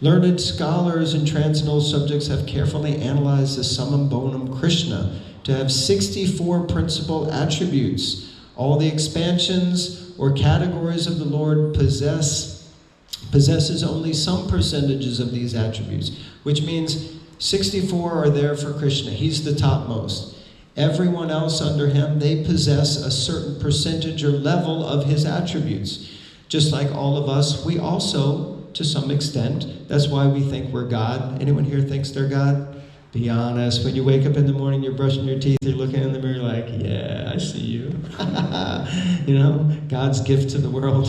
C: learned scholars and transcendental subjects have carefully analyzed the summum bonum Krishna to have 64 principal attributes. All the expansions or categories of the Lord possesses only some percentages of these attributes, which means 64 are there for Krishna. He's the topmost. Everyone else under him, they possess a certain percentage or level of his attributes. Just like all of us, we also, to some extent, that's why we think we're God. Anyone here thinks they're God? Be honest. When you wake up in the morning, you're brushing your teeth, you're looking in the mirror like, yeah, I see you. God's gift to the world.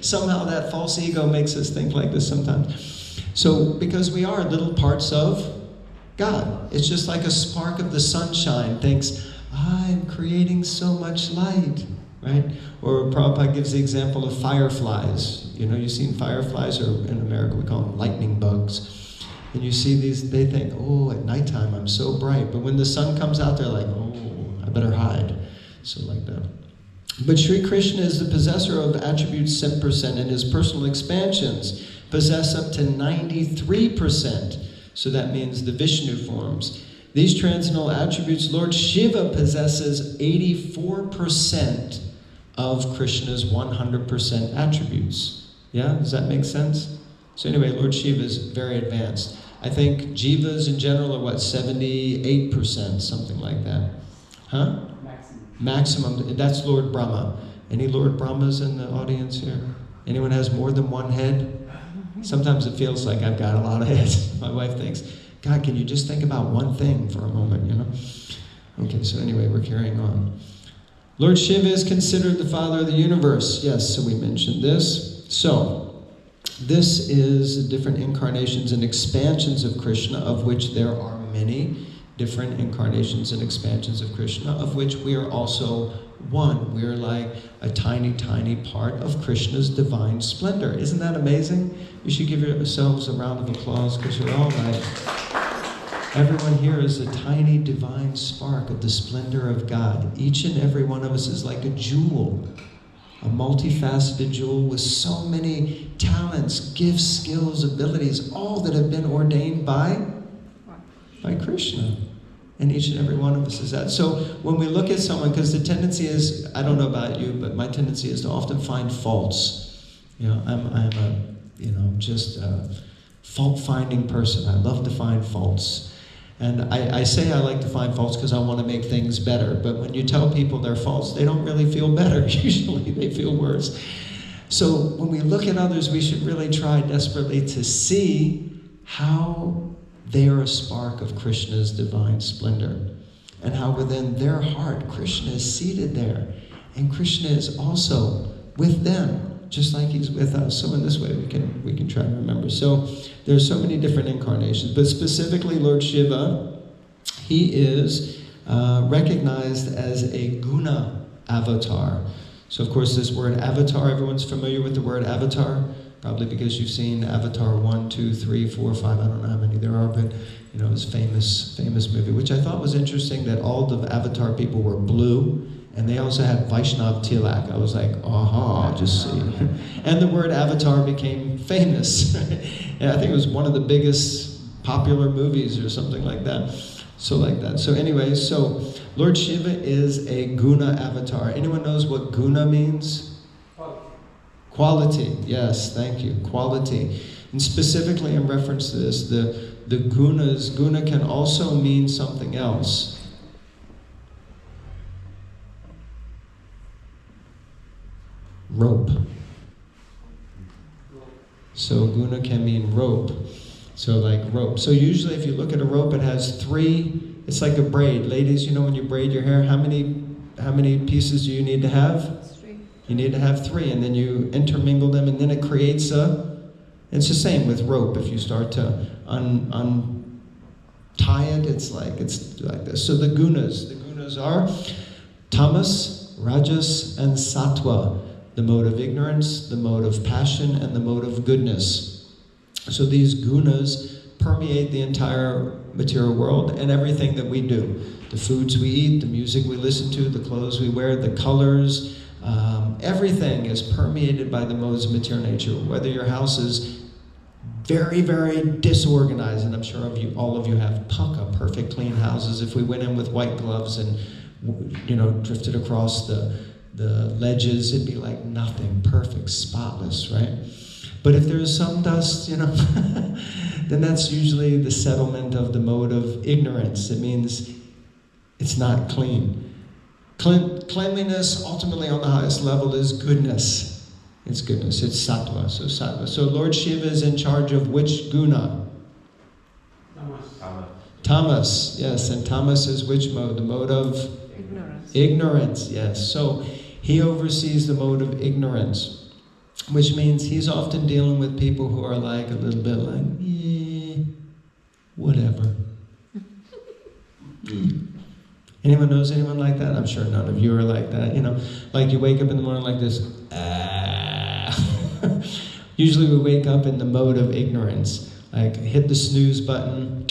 C: Somehow that false ego makes us think like this sometimes. So, because we are little parts of God. It's just like a spark of the sunshine thinks, I'm creating so much light, right? Or Prabhupada gives the example of fireflies. You've seen fireflies, or in America we call them lightning bugs. And you see these, they think, at nighttime I'm so bright. But when the sun comes out, they're like, I better hide. So like that. But Sri Krishna is the possessor of attributes 7%, and his personal expansions possess up to 93%. So that means the Vishnu forms. These transcendental attributes, Lord Shiva possesses 84% of Krishna's 100% attributes. Yeah, does that make sense? So anyway, Lord Shiva is very advanced. I think Jivas in general are 78%, something like that. Huh? Maximum. That's Lord Brahma. Any Lord Brahmas in the audience here? Anyone has more than one head? Sometimes it feels like I've got a lot of heads. My wife thinks, God, can you just think about one thing for a moment, Okay, so anyway, we're carrying on. Lord Shiva is considered the father of the universe. Yes, so we mentioned this. So, this is different incarnations and expansions of Krishna, of which there are many different incarnations and expansions of Krishna, of which we are also one. We're like a tiny, tiny part of Krishna's divine splendor. Isn't that amazing? You should give yourselves a round of applause because you're all like, everyone here is a tiny divine spark of the splendor of God. Each and every one of us is like a jewel, a multifaceted jewel with so many talents, gifts, skills, abilities, all that have been ordained by Krishna. And each and every one of us is that. So when we look at someone, because the tendency is, I don't know about you, but my tendency is to often find faults. You know, I'm a, just a fault-finding person. I love to find faults. And I say I like to find faults because I want to make things better. But when you tell people their faults, they don't really feel better. Usually they feel worse. So when we look at others, we should really try desperately to see how they are a spark of Krishna's divine splendor, and how within their heart Krishna is seated there, and Krishna is also with them, just like he's with us. So in this way we can try to remember. So there's so many different incarnations, but specifically Lord Shiva, he is recognized as a guna avatar. So of course this word avatar, everyone's familiar with the word avatar, probably because you've seen Avatar 1, 2, 3, 4, 5, I don't know how many there are, but you know, it's famous movie, which I thought was interesting that all the Avatar people were blue, and they also had Vaishnav Tilak. I was like, aha, just see. And the word Avatar became famous. And I think it was one of the biggest popular movies or something like that. So anyway, so Lord Shiva is a guna avatar. Anyone knows what guna means? Quality, yes, thank you, quality. And specifically in reference to this, the gunas, guna can also mean something else. Rope. So guna can mean rope. So like rope. So usually if you look at a rope, it has three, it's like a braid. Ladies, you know when you braid your hair, how many pieces do you need to have? You need to have three, and then you intermingle them, and then it creates it's the same with rope. If you start to untie it, it's like this. So the gunas are tamas, rajas, and sattva, the mode of ignorance, the mode of passion, and the mode of goodness. So these gunas permeate the entire material world and everything that we do. The foods we eat, the music we listen to, the clothes we wear, the colors, everything is permeated by the modes of material nature. Whether your house is very, very disorganized, and I'm sure all of you have perfect clean houses. If we went in with white gloves and drifted across the ledges, it'd be like nothing, perfect, spotless, right? But if there's some dust, then that's usually the settlement of the mode of ignorance. It means it's not clean. Cleanliness, ultimately on the highest level, is goodness. It's goodness. It's sattva. So sattva. So Lord Shiva is in charge of which guna? Tamas. Yes. And tamas is which mode? The mode of ignorance. Yes. So he oversees the mode of ignorance, which means he's often dealing with people who are like a little bit like, whatever. Anyone knows anyone like that? I'm sure none of you are like that. Like you wake up in the morning like this. Usually we wake up in the mode of ignorance. Like hit the snooze button.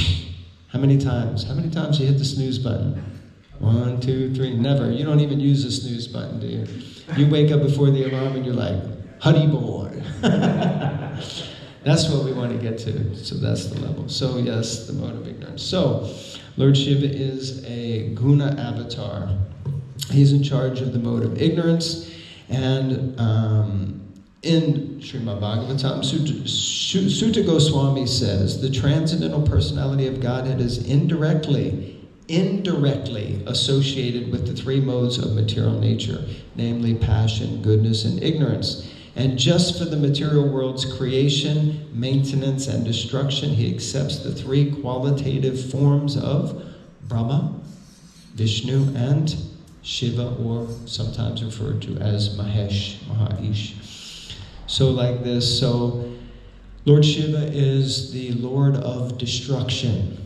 C: How many times? How many times you hit the snooze button? 1, 2, 3. Never. You don't even use the snooze button, do you? You wake up before the alarm and you're like, honey boy. That's what we want to get to. So that's the level. So yes, the mode of ignorance. So Lord Shiva is a guna avatar. He's in charge of the mode of ignorance. And in Srimad Bhagavatam, Sutta Goswami says, the transcendental personality of Godhead is indirectly associated with the three modes of material nature, namely passion, goodness, and ignorance. And just for the material world's creation, maintenance, and destruction, he accepts the three qualitative forms of Brahma, Vishnu, and Shiva, or sometimes referred to as Mahaish. So like this, so Lord Shiva is the Lord of destruction.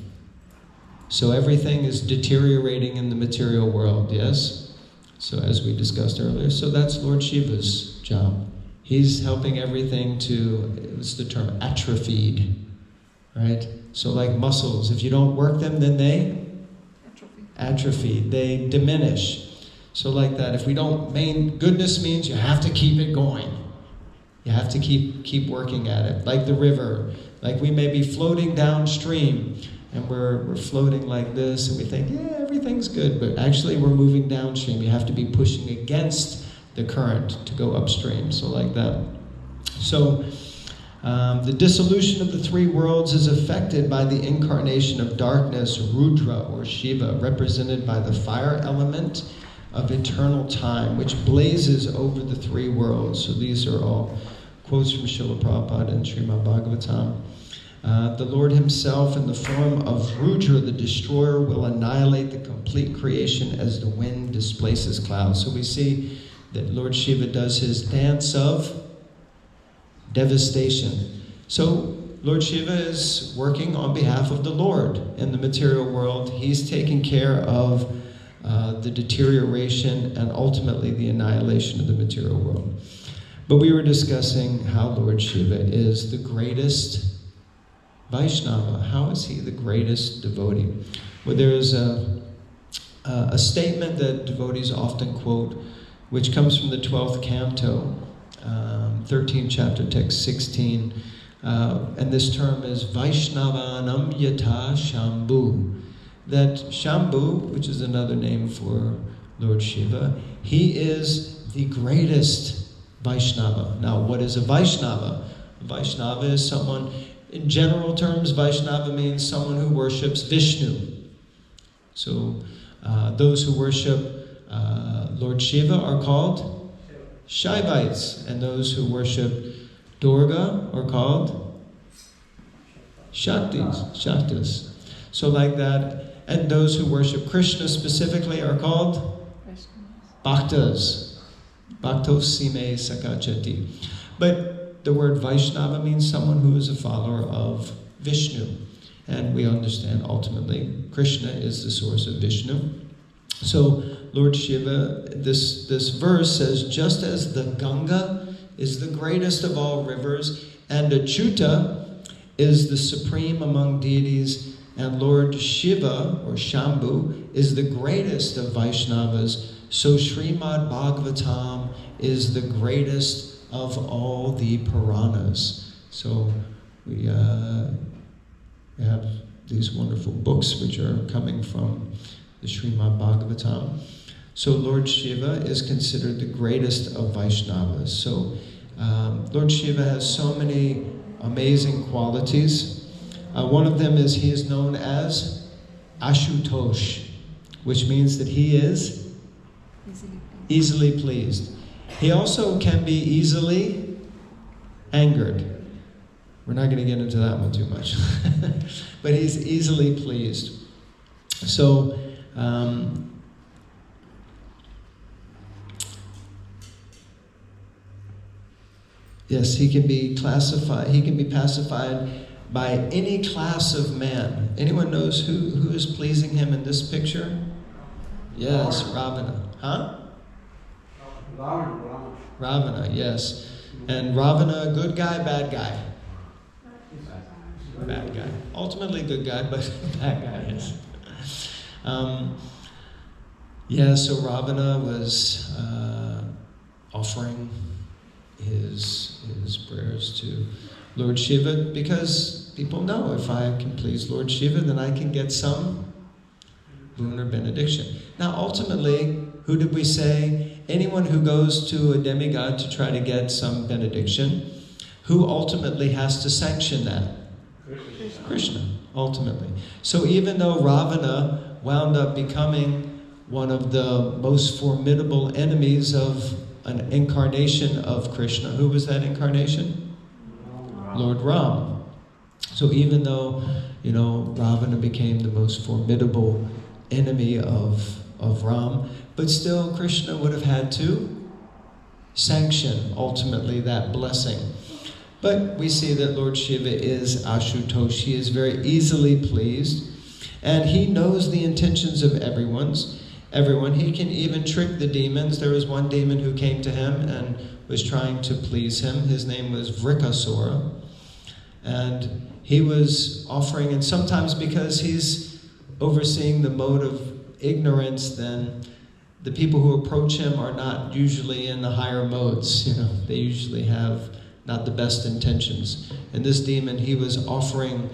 C: So everything is deteriorating in the material world, yes? So as we discussed earlier, so that's Lord Shiva's job. He's helping everything to, what's the term, atrophied, right? So like muscles, if you don't work them, then they atrophy, they diminish. So like that, if we don't, goodness means you have to keep it going. You have to keep working at it. Like the river, like we may be floating downstream, and we're floating like this, and we think, yeah, everything's good, but actually we're moving downstream. You have to be pushing against the current to go upstream, so like that. So the dissolution of the three worlds is affected by the incarnation of darkness, Rudra or Shiva, represented by the fire element of eternal time, which blazes over the three worlds. So these are all quotes from Srila Prabhupada and Srimad Bhagavatam. The Lord himself, in the form of Rudra, the destroyer, will annihilate the complete creation as the wind displaces clouds. So we see that Lord Shiva does his dance of devastation. So Lord Shiva is working on behalf of the Lord in the material world. He's taking care of the deterioration and ultimately the annihilation of the material world. But we were discussing how Lord Shiva is the greatest Vaishnava. How is he the greatest devotee? Well, there is a statement that devotees often quote, which comes from the 12th canto, 13th chapter, text 16. And this term is Vaishnavanam Yata Shambhu. That Shambhu, which is another name for Lord Shiva, he is the greatest Vaishnava. Now, what is a Vaishnava? A Vaishnava is someone, in general terms, Vaishnava means someone who worships Vishnu. So, those who worship Lord Shiva are called Shaivites, and those who worship Durga are called Shaktas. So like that. And those who worship Krishna specifically are called Bhaktas. Bhaktos sime sakachati. But the word Vaishnava means someone who is a follower of Vishnu. And we understand ultimately Krishna is the source of Vishnu. So Lord Shiva, this verse says, just as the Ganga is the greatest of all rivers, and Achyuta is the supreme among deities, and Lord Shiva, or Shambhu, is the greatest of Vaishnavas, so Srimad Bhagavatam is the greatest of all the Puranas. So we have these wonderful books which are coming from the Srimad Bhagavatam. So Lord Shiva is considered the greatest of Vaishnavas. So Lord Shiva has so many amazing qualities. One of them is he is known as Ashutosh, which means that he is easily pleased. He also can be easily angered. We're not going to get into that one too much. But he's easily pleased. So, yes, he can be classified, he can be pacified by any class of man. Anyone knows who is pleasing him in this picture? Yes, Ravana. Huh? Ravana, yes. And Ravana, good guy, bad guy? Bad guy. Ultimately good guy, but bad guy, yes. So Ravana was offering his prayers to Lord Shiva, because people know if I can please Lord Shiva, then I can get some boon or benediction. Now, ultimately, who did we say? Anyone who goes to a demigod to try to get some benediction, who ultimately has to sanction that? Krishna, ultimately. So even though Ravana wound up becoming one of the most formidable enemies of an incarnation of Krishna, who was that incarnation? Lord Ram. So even though, Ravana became the most formidable enemy of Ram, but still Krishna would have had to sanction ultimately that blessing. But we see that Lord Shiva is Ashutosh. He is very easily pleased, and he knows the intentions of everyone's. everyone. He can even trick the demons. There was one demon who came to him and was trying to please him. His name was Vrikasura. And he was offering, and sometimes because he's overseeing the mode of ignorance, then the people who approach him are not usually in the higher modes. They usually have not the best intentions. And this demon, he was offering,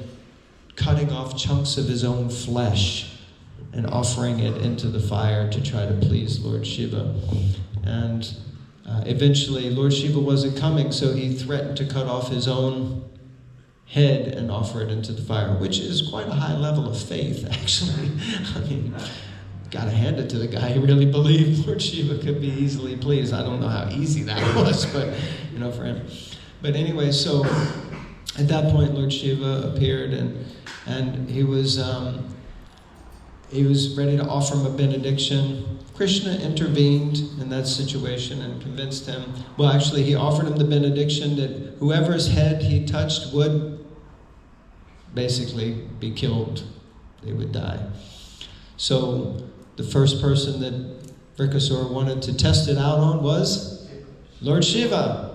C: cutting off chunks of his own flesh and offering it into the fire to try to please Lord Shiva. And eventually Lord Shiva wasn't coming, so he threatened to cut off his own head and offer it into the fire, which is quite a high level of faith, actually. I mean, gotta hand it to the guy. He really believed Lord Shiva could be easily pleased. I don't know how easy that was, but for him. But anyway, so at that point Lord Shiva appeared, and he was ready to offer him a benediction. Krishna intervened in that situation and convinced him. Well, actually, he offered him the benediction that whoever's head he touched would basically be killed. They would die. So the first person that Vrikasura wanted to test it out on was Lord Shiva.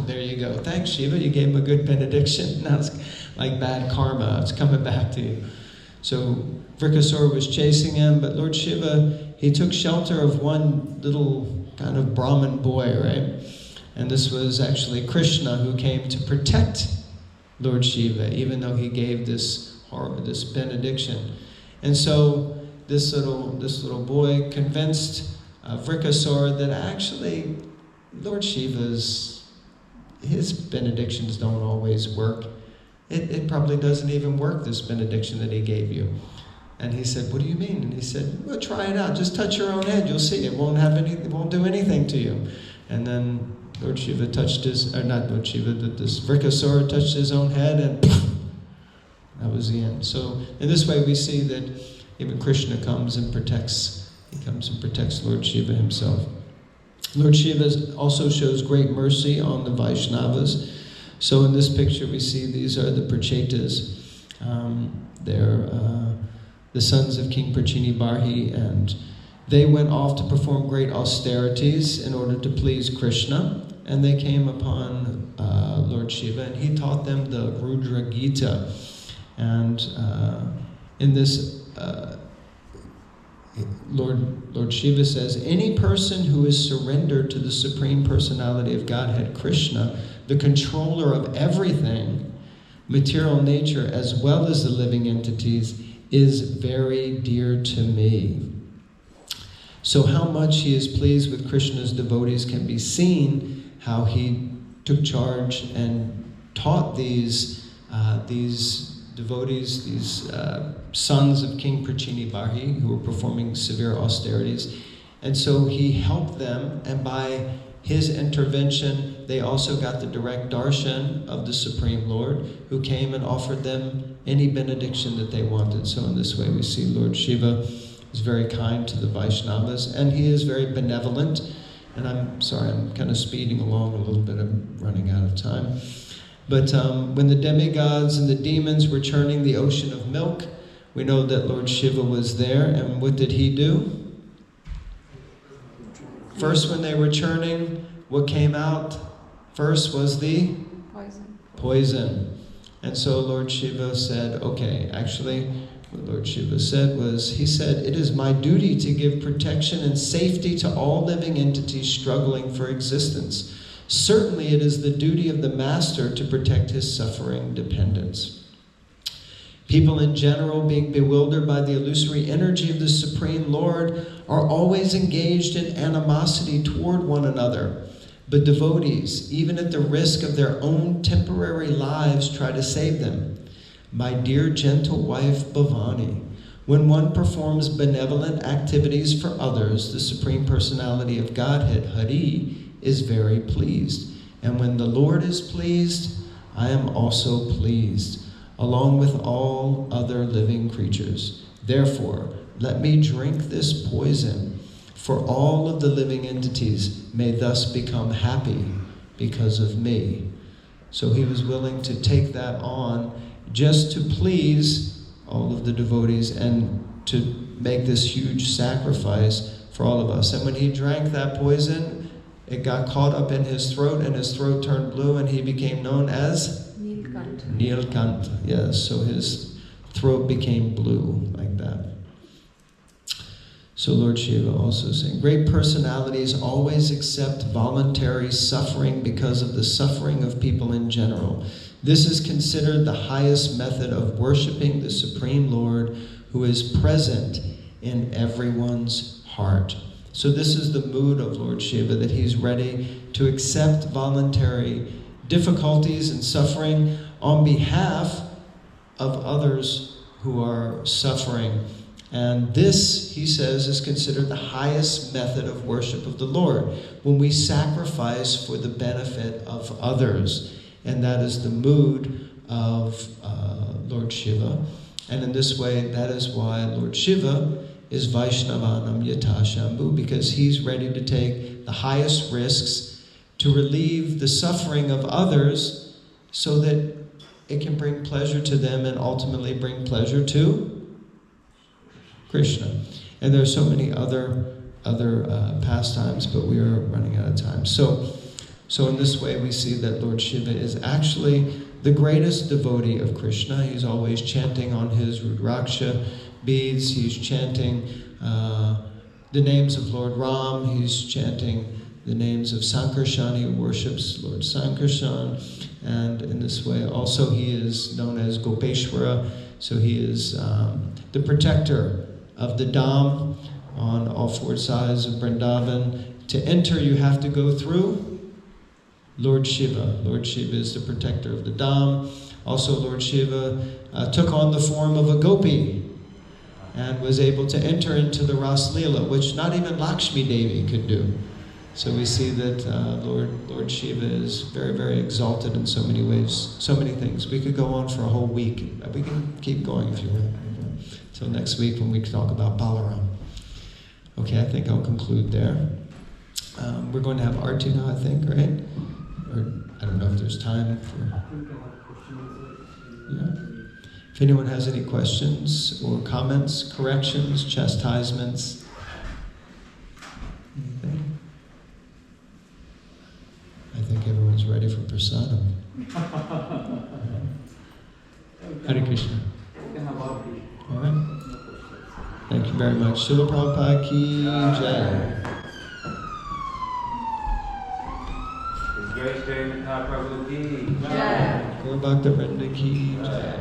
C: There you go. Thanks, Shiva. You gave him a good benediction. Now it's like bad karma. It's coming back to you. So Vrikasura was chasing him, but Lord Shiva, he took shelter of one little kind of Brahmin boy, right? And this was actually Krishna, who came to protect Lord Shiva, even though he gave this benediction. And so this little boy convinced Vrikasura that actually Lord Shiva's, his benedictions don't always work. It probably doesn't even work, this benediction that he gave you. And he said, what do you mean? And he said, well, try it out. Just touch your own head. You'll see. It won't do anything to you. And then Lord Shiva touched this Vrikasura touched his own head, and that was the end. So in this way we see that even Krishna comes and protects Lord Shiva himself. Lord Shiva also shows great mercy on the Vaishnavas. So in this picture we see these are the Prachetas. They're the sons of King Prachini Barhi, and they went off to perform great austerities in order to please Krishna, and they came upon Lord Shiva, and he taught them the Rudra Gita. And in this, Lord Shiva says, any person who is surrendered to the Supreme Personality of Godhead, Krishna, the controller of everything, material nature as well as the living entities, is very dear to me. So how much he is pleased with Krishna's devotees can be seen, how he took charge and taught these devotees, these sons of King Prachini Barhi, who were performing severe austerities. And so he helped them, and by his intervention, they also got the direct darshan of the Supreme Lord, who came and offered them any benediction that they wanted. So in this way we see Lord Shiva is very kind to the Vaishnavas, and he is very benevolent. And I'm sorry, I'm kind of speeding along a little bit, I'm running out of time. But when the demigods and the demons were churning the ocean of milk, we know that Lord Shiva was there, and what did he do? First, when they were churning, what came out first was the poison. And so Lord Shiva said, okay, actually, what Lord Shiva said was, he said, it is my duty to give protection and safety to all living entities struggling for existence. Certainly it is the duty of the master to protect his suffering dependents. People in general, being bewildered by the illusory energy of the Supreme Lord, are always engaged in animosity toward one another. But devotees, even at the risk of their own temporary lives, try to save them. My dear gentle wife Bhavani, when one performs benevolent activities for others, the Supreme Personality of Godhead, Hari, is very pleased. And when the Lord is pleased, I am also pleased, along with all other living creatures. Therefore, let me drink this poison, for all of the living entities may thus become happy because of me. So he was willing to take that on just to please all of the devotees and to make this huge sacrifice for all of us. And when he drank that poison, it got caught up in his throat, and his throat turned blue, and he became known as Nilkant. Yes, so his throat became blue like that. So Lord Shiva also saying, great personalities always accept voluntary suffering because of the suffering of people in general. This is considered the highest method of worshiping the Supreme Lord, who is present in everyone's heart. So this is the mood of Lord Shiva, that he's ready to accept voluntary difficulties and suffering on behalf of others who are suffering. And this, he says, is considered the highest method of worship of the Lord, when we sacrifice for the benefit of others. And that is the mood of Lord Shiva. And in this way, that is why Lord Shiva is Vaishnavanam Yata Shambhu, because he's ready to take the highest risks to relieve the suffering of others so that it can bring pleasure to them and ultimately bring pleasure to Krishna. And there are so many other pastimes, but we are running out of time. So in this way, we see that Lord Shiva is actually the greatest devotee of Krishna. He's always chanting on his Rudraksha beads. He's chanting the names of Lord Ram. He's chanting the names of Sankarshan. He worships Lord Sankarshan. And in this way, also he is known as Gopeshwara. So he is the protector of the Dham on all four sides of Vrindavan. To enter, you have to go through Lord Shiva. Lord Shiva is the protector of the Dham. Also, Lord Shiva took on the form of a gopi and was able to enter into the Ras Leela, which not even Lakshmi Devi could do. So we see that Lord Shiva is very, very exalted in so many ways, so many things. We could go on for a whole week. We can keep going if you want. Till next week when we talk about Balaram. Okay, I think I'll conclude there. We're going to have Aarti now, I think, right? Or I don't know if there's time for... Yeah. If anyone has any questions or comments, corrections, chastisements, anything? I think everyone's ready for prasadam. Hare Krishna. All right. Thank you very much. Srila Prabhupada ki jai.
D: His Grace Jai Nitai Prabhu ki jai.
C: Gaur Bhakta Vrinda ki jai.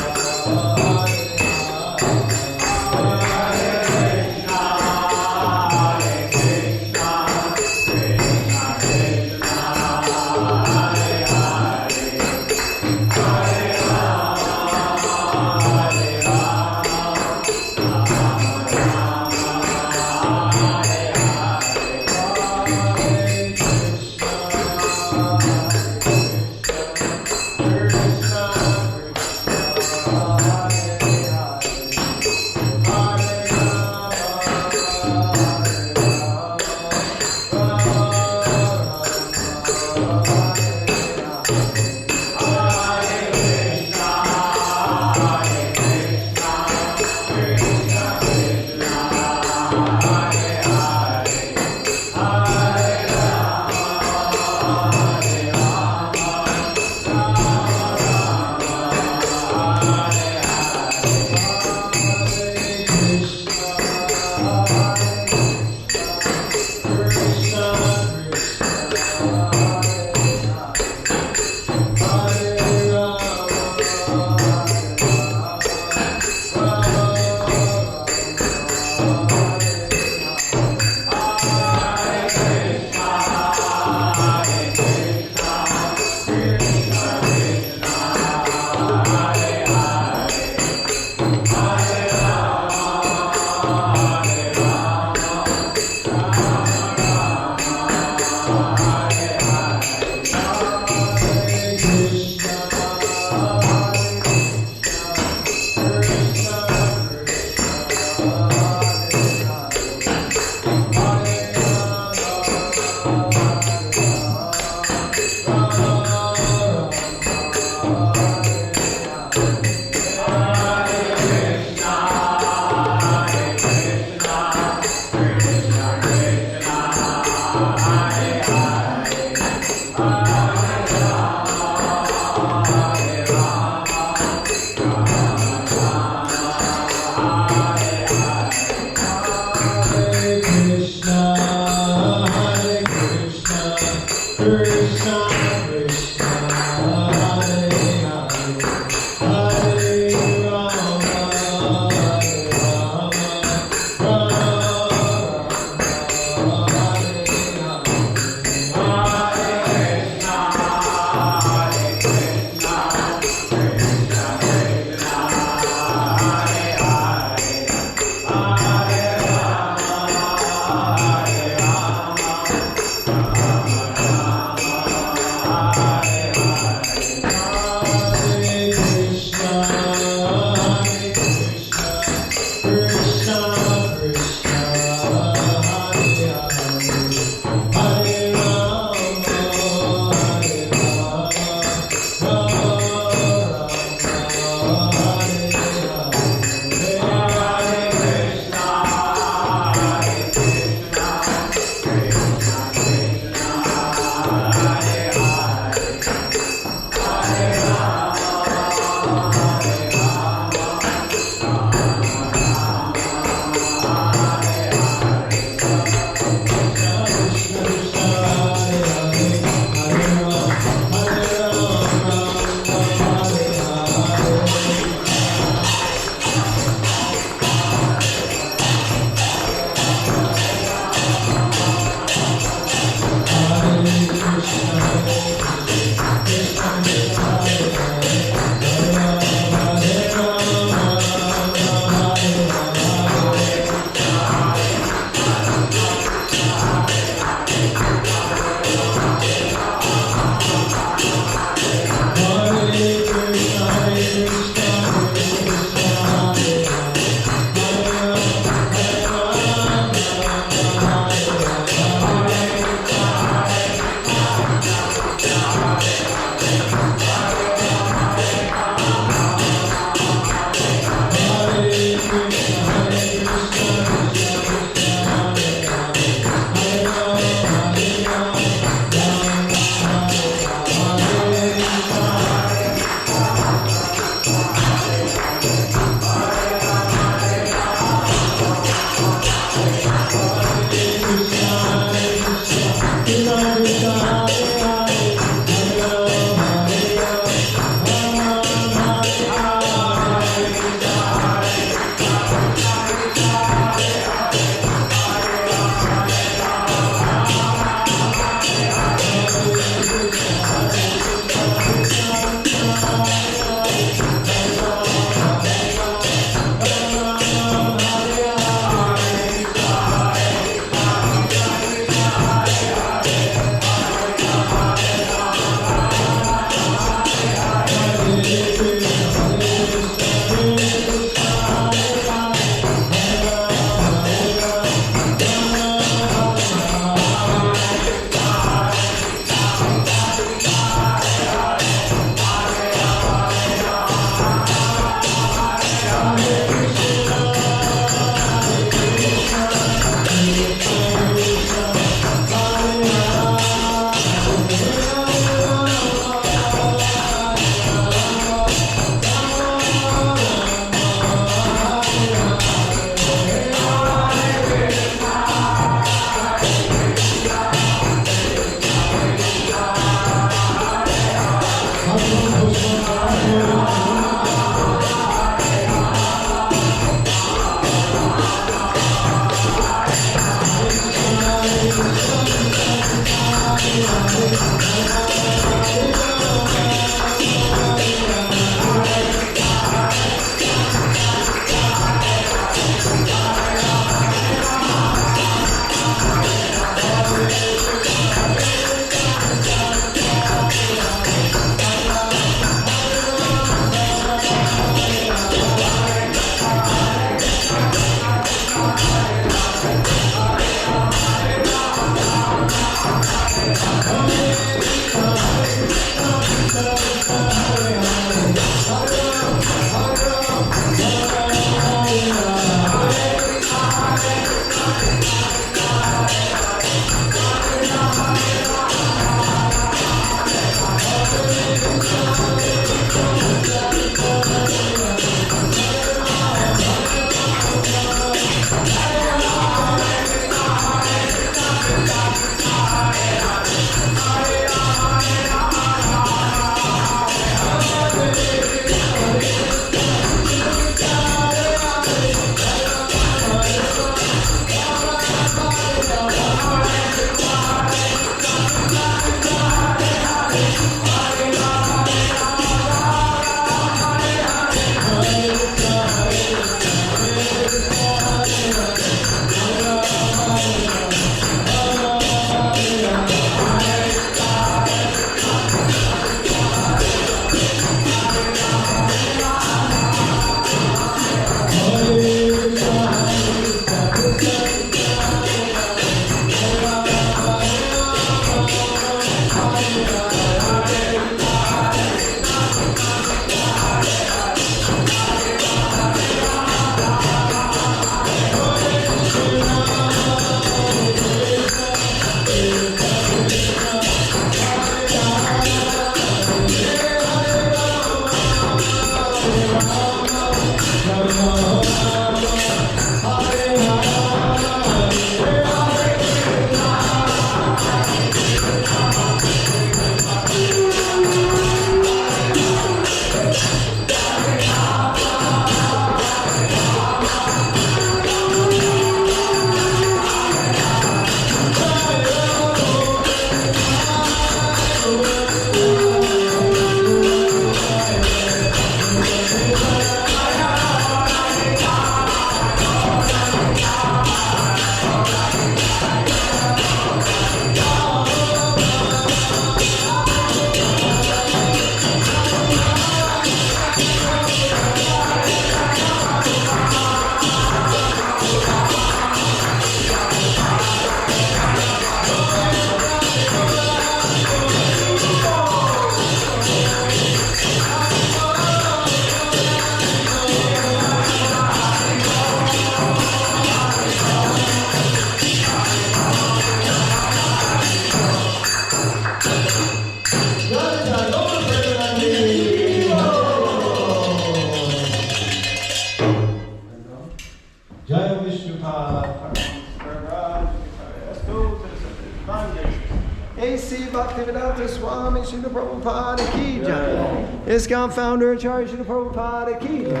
C: Srila Prabhupada ki jai. ISKCON founder Acharya Srila Prabhupada ki jai.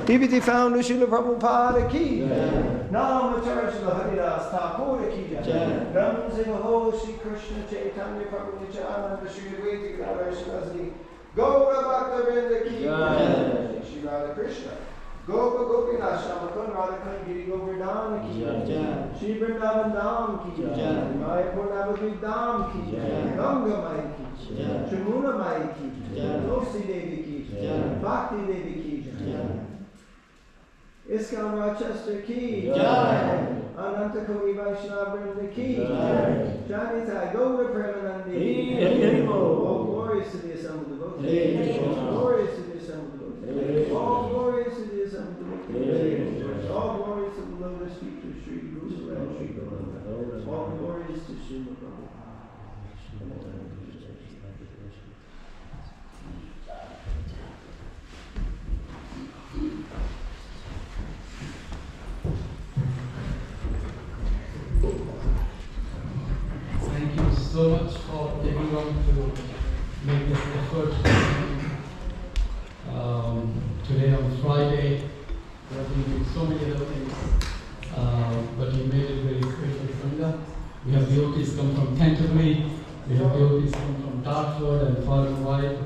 C: DBT founder Srila Prabhupada ki jai. Nam Acharya Srila Haridas Thakur ki jai. Ram Singh Ho Shri Krishna Chaitanya Prabhu Nityananda Shri Advaita Gadadhar Shivasdi Gaura Bhakta Vrinda ki jai. Shri Radha Krishna Gopa Gopinath Shamakun Radhakan Giri Govardhan ki jai. Shri Vrindavan Dham ki jai. Mayapur Navadvip Dham ki jai. Ganga Mai ki jai. Chamuna Mai ki jai. Tulsi Devi ki jai. Bhakti Devi ki jai. ISKCON Rochester ki jai. Ananta Kori Vaishnava Vrinda ki jai. Jai Nitai Gaura Premaniketan. All glorious to the assembled devotees. All glorious to the assembled devotees. All glorious to the assembled devotees. All glories to the lotus feet of Sri Guru and Sri Govinda. All glories to Sri Prabhupada.
A: Thank you so much for everyone to make this effort. Today on Friday, we have been doing so many other things, but you made it very special, Sangha. We have devotees come from Canterbury, we have devotees come from Dartford and far and wide,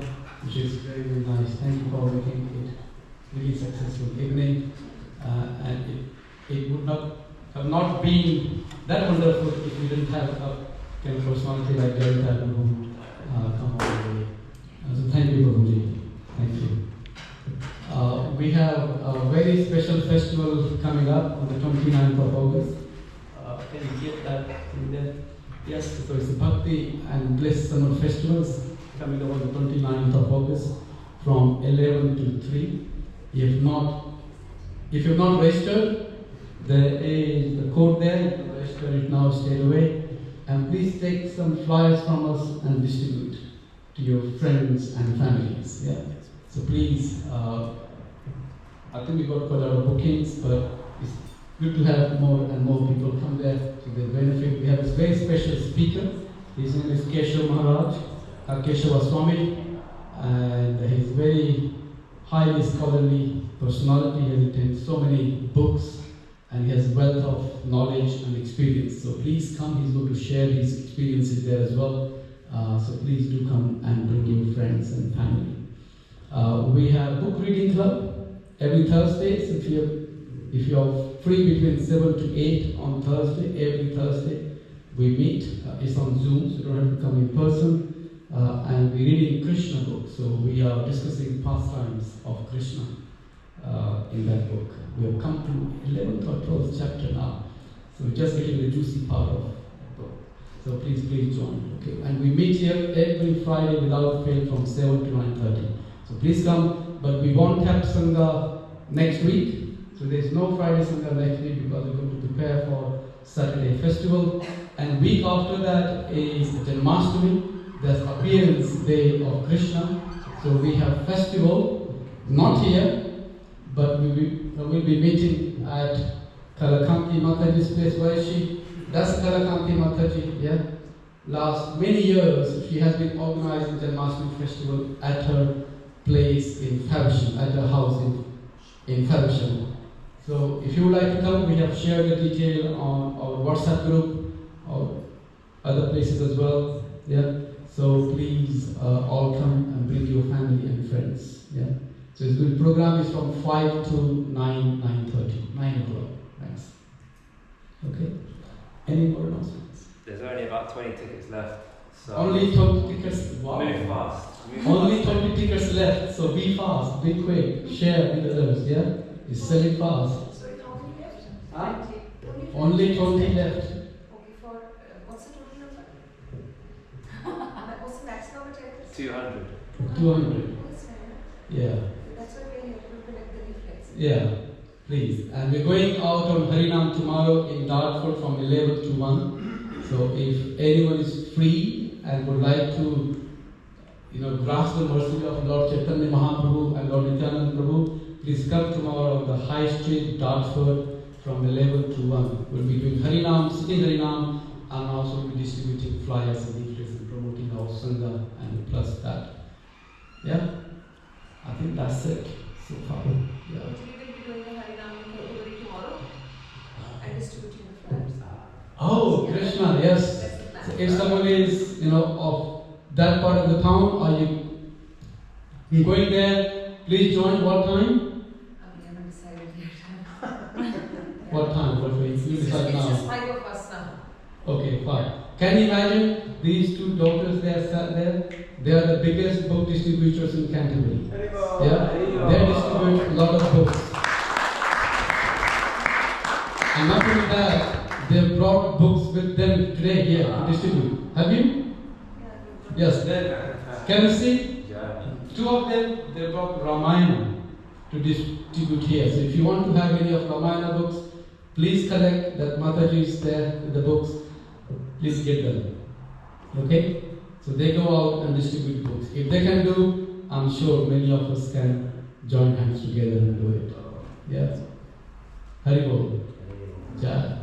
A: which is very, very nice. Thank you for making it really successful evening. And it would not have not been that wonderful if we didn't have a kind of personality like Kirtan who come all the way. So thank you, Prabhuji. Thank you. We have a very special festival coming up on the 29th of August. Can you get that in there? Yes, so it's the Bhakti and Bliss Summer Festivals coming up on the 29th of August from 11 to 3. If you've not registered, there is the code there. You can register it now straight away. And please take some flyers from us and distribute to your friends and families. Yeah. So please, I think we got quite a lot of bookings, but it's good to have more and more people come there to the benefit. We have a very special speaker. His name is Keshav Maharaj, Keshava Swami, and he's very highly scholarly personality. He has written so many books and he has wealth of knowledge and experience. So please come, he's going to share his experiences there as well. So please do come and bring your friends and family. We have book reading club every Thursday. So if you're free between 7 to 8 on Thursday, every Thursday we meet. It's on Zoom, so you don't have to come in person. And we're reading Krishna books. So we are discussing pastimes of Krishna in that book. We have come to 11th or 12th chapter now. So we're just getting the juicy part of that book. So please join. Okay. And we meet here every Friday without fail from 7 to 9:30. So please come, but we won't have Sangha next week. So there's no Friday Sangha next week because we're going to prepare for Saturday festival. And week after that is Janmashtami, that's appearance day of Krishna. So we have festival, not here, but we'll be meeting at Kalakanti Mataji's place. Where is she? That's Kalakanti Mataji, yeah? Last many years, she has been organizing the Janmashtami festival at her place in Faversham, at her house in Faversham. So if you would like to come, we have shared the detail on our WhatsApp group or other places as well, yeah? So please all come and bring your family and friends, yeah? So the good program is from 5 to 9:30, 9 o'clock. Thanks. Okay. Any more announcements?
D: There's only about 20 tickets left. So
A: Only 20 tickets. Wow.
D: Move fast.
A: Only 20 tickets left. So be fast, be quick, share with others. Yeah, it's selling fast.
B: So it's only left?
A: Huh?
B: 20.
A: Only 20 left.
B: Okay, for what's the total number? What's the max number?
D: 200.
A: 200.
B: That's fine.
A: Yeah.
B: That's why we have to collect the leaflets.
A: Yeah. Please. And we're going out on Harinam tomorrow in Dartford from 11 to 1. So if anyone is free and would like to, grasp the mercy of Lord Chaitanya Mahaprabhu and Lord Nityananda Prabhu, please come tomorrow on the High Street, Dartford, from 11 to 1. We'll be doing Harinam, sitting Harinam, and also be distributing flyers and leaflets and promoting Sangha and plus that. Yeah, I think that's it so far. Yeah.
B: So we will be doing a Harinam Puri tomorrow and distributing the flyers.
A: Oh, Krishna, yes.
B: That's the plan.
A: So if someone is, of that part of the town, are you going there? Please join. What time?
B: We haven't decided yet.
A: What time? What way? You
B: It's
A: decide
B: just
A: now.
B: 5 of us now.
A: Okay, fine. Can you imagine these two daughters they are sat there? They are the biggest book distributors in Canterbury. Yeah, they distribute a lot of books. And not only that, they have brought books with them today here to distribute. Have you? Yes. Can you see? Two of them, they brought Ramayana to distribute here. So if you want to have any of Ramayana books, please collect that Mataji is there with the books. Please get them. Okay? So they go out and distribute books. If they can do, I'm sure many of us can join hands together and do it. Yes. Hari Bol. Jai.